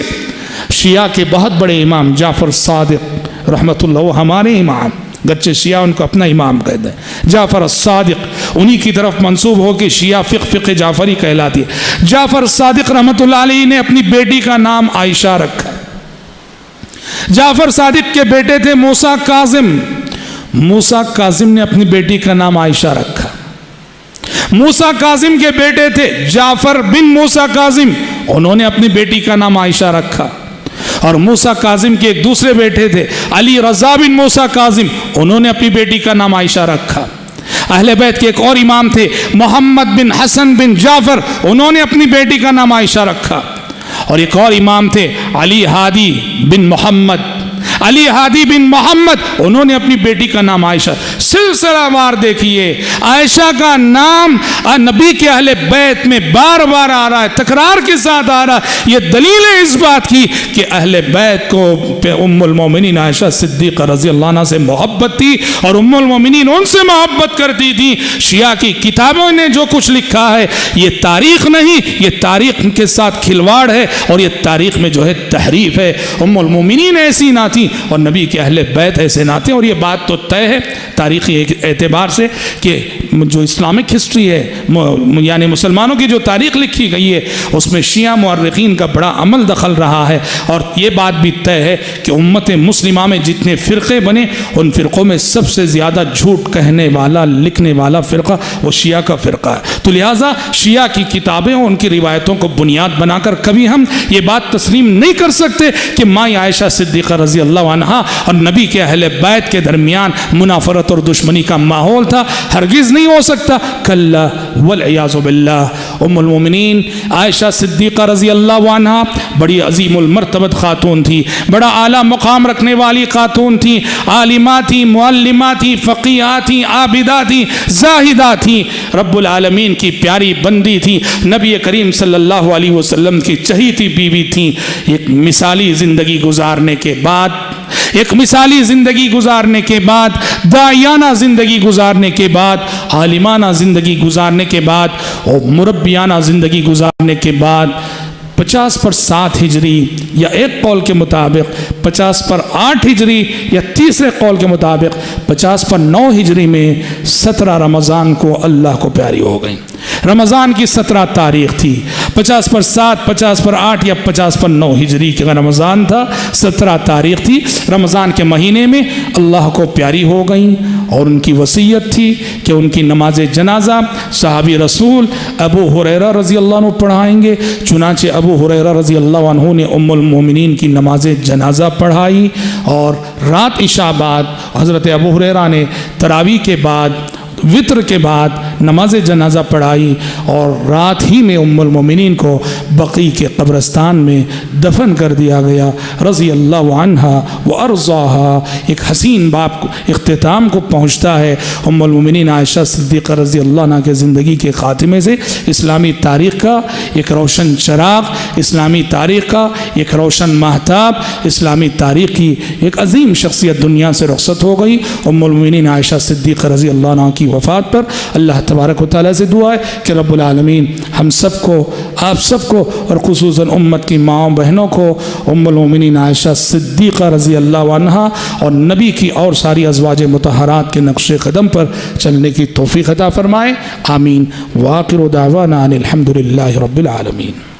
شیعہ کے بہت بڑے امام جعفر صادق رحمۃ اللہ, وہ ہمارے امام, گرچہ شیعہ ان کو اپنا امام کہتے ہیں, جعفر الصادق, انہی کی طرف منسوب ہو کہ شیعہ فقہ جعفری کہلاتی ہے. جعفر صادق رحمۃ اللہ علیہ نے اپنی بیٹی کا نام عائشہ رکھا. جعفر صادق کے بیٹے تھے موسیٰ کاظم, موسیٰ کاظم نے اپنی بیٹی کا نام عائشہ رکھا. موسیٰ کاظم کے بیٹے تھے جعفر بن موسیٰ کاظم, انہوں نے اپنی بیٹی کا نام عائشہ رکھا. اور موسیٰ کاظم کے ایک دوسرے بیٹے تھے علی رضا بن موسیٰ کاظم, انہوں نے اپنی بیٹی کا نام عائشہ رکھا. اہل بیت کے ایک اور امام تھے محمد بن حسن بن جعفر, انہوں نے اپنی بیٹی کا نام عائشہ رکھا. اور ایک اور امام تھے علی ہادی بن محمد, علی ہادی بن محمد، انہوں نے اپنی بیٹی کا نام عائشہ، سلسلہ وار دیکھیے عائشہ کا نام نبی کے اہل بیت میں بار بار آ رہا ہے، تکرار کے ساتھ آ رہا ہے۔ یہ دلیل ہے اس بات کی کہ اہل بیت کو ام المومنین عائشہ صدیقہ رضی اللہ عنہ سے محبت تھی، اور ام المومنین ان سے محبت کرتی تھی۔ شیعہ کی کتابوں نے جو کچھ لکھا ہے یہ تاریخ نہیں، یہ تاریخ کے ساتھ کھلواڑ ہے، اور یہ تاریخ میں جو ہے تحریف ہے۔ ام المومنین ایسی نہ تھی اور نبی کے اہل بیت ایسے نہ تھے، اور یہ بات تو طے ہے تاریخی اعتبار سے کہ جو اسلامک ہسٹری ہے، یعنی مسلمانوں کی جو تاریخ لکھی گئی ہے، اس میں شیعہ مورخین کا بڑا عمل دخل رہا ہے، اور یہ بات بھی طے ہے کہ امت مسلمہ میں جتنے فرقے بنے ان فرقوں میں سب سے زیادہ جھوٹ کہنے والا لکھنے والا فرقہ وہ شیعہ کا فرقہ ہے۔ تو لہٰذا شیعہ کی کتابیں اور ان کی روایتوں کو بنیاد بنا کر کبھی ہم یہ بات تسلیم نہیں کر سکتے کہ ماں عائشہ صدیقہ رضی اللہ عنہا اور نبی کے اہل بیت کے درمیان منافرت اور دشمنی کا ماحول تھا، ہرگز نہیں ہو سکتا۔ کلا والعیاذ باللہ۔ ام المومنین عائشہ صدیقہ رضی اللہ عنہا بڑی عظیم المرتبت خاتون تھی، بڑا اعلیٰ مقام رکھنے والی خاتون تھی، عالمہ تھی، معلمہ تھی، فقیہہ تھی، عابدہ تھی، زاہدہ تھی، رب العالمین کی پیاری بندی تھی، نبی کریم صلی اللہ علیہ وسلم کی چہیتی بیوی تھی۔ ایک مثالی زندگی گزارنے کے بعد، ایک مثالی زندگی گزارنے کے بعد، داعیانہ زندگی گزارنے کے بعد، عالمانہ زندگی گزارنے کے بعد اور مربیانہ زندگی گزارنے کے بعد 50/7 ہجری یا ایک قول کے مطابق 50/8 ہجری یا تیسرے قول کے مطابق 50/9 ہجری میں 17 رمضان کو اللہ کو پیاری ہو گئی۔ رمضان کی 17 تاریخ تھی، 50/7 50/8 یا 50/9 ہجری کا رمضان تھا، 17 تاریخ تھی۔ رمضان کے مہینے میں اللہ کو پیاری ہو گئیں، اور ان کی وصیت تھی کہ ان کی نماز جنازہ صحابی رسول ابو ہریرہ رضی اللہ عنہ پڑھائیں گے۔ چنانچہ ابو ہریرہ رضی اللہ عنہ نے ام المومنین کی نماز جنازہ پڑھائی، اور رات عشاء بعد حضرت ابو ہریرہ نے تراویح کے بعد وطر کے بعد نماز جنازہ پڑھائی، اور رات ہی میں ام المومنین کو بقیع کے قبرستان میں دفن کر دیا گیا رضی اللہ عنہا وارضاہا۔ ایک حسین باب اختتام کو پہنچتا ہے ام المومنین عائشہ صدیقہ رضی اللہ عنہ کے زندگی کے خاتمے سے۔ اسلامی تاریخ کا ایک روشن چراغ، اسلامی تاریخ کا ایک روشن ماہتاب، اسلامی تاریخ کی ایک عظیم شخصیت دنیا سے رخصت ہو گئی۔ ام المومنین عائشہ صدیقہ رضی اللہ عنہ کی وفات پر اللہ تبارک و تعالیٰ سے دعا ہے کہ رب العالمین ہم سب کو، آپ سب کو، اور خصوصاً امت کی ماں بہنوں کو ام المومنین عائشہ صدیقہ رضی اللہ عنہا اور نبی کی اور ساری ازواج مطہرات کے نقش قدم پر چلنے کی توفیق عطا فرمائے۔ آمین۔ وآخر دعوانا ان الحمد للہ رب العالمین۔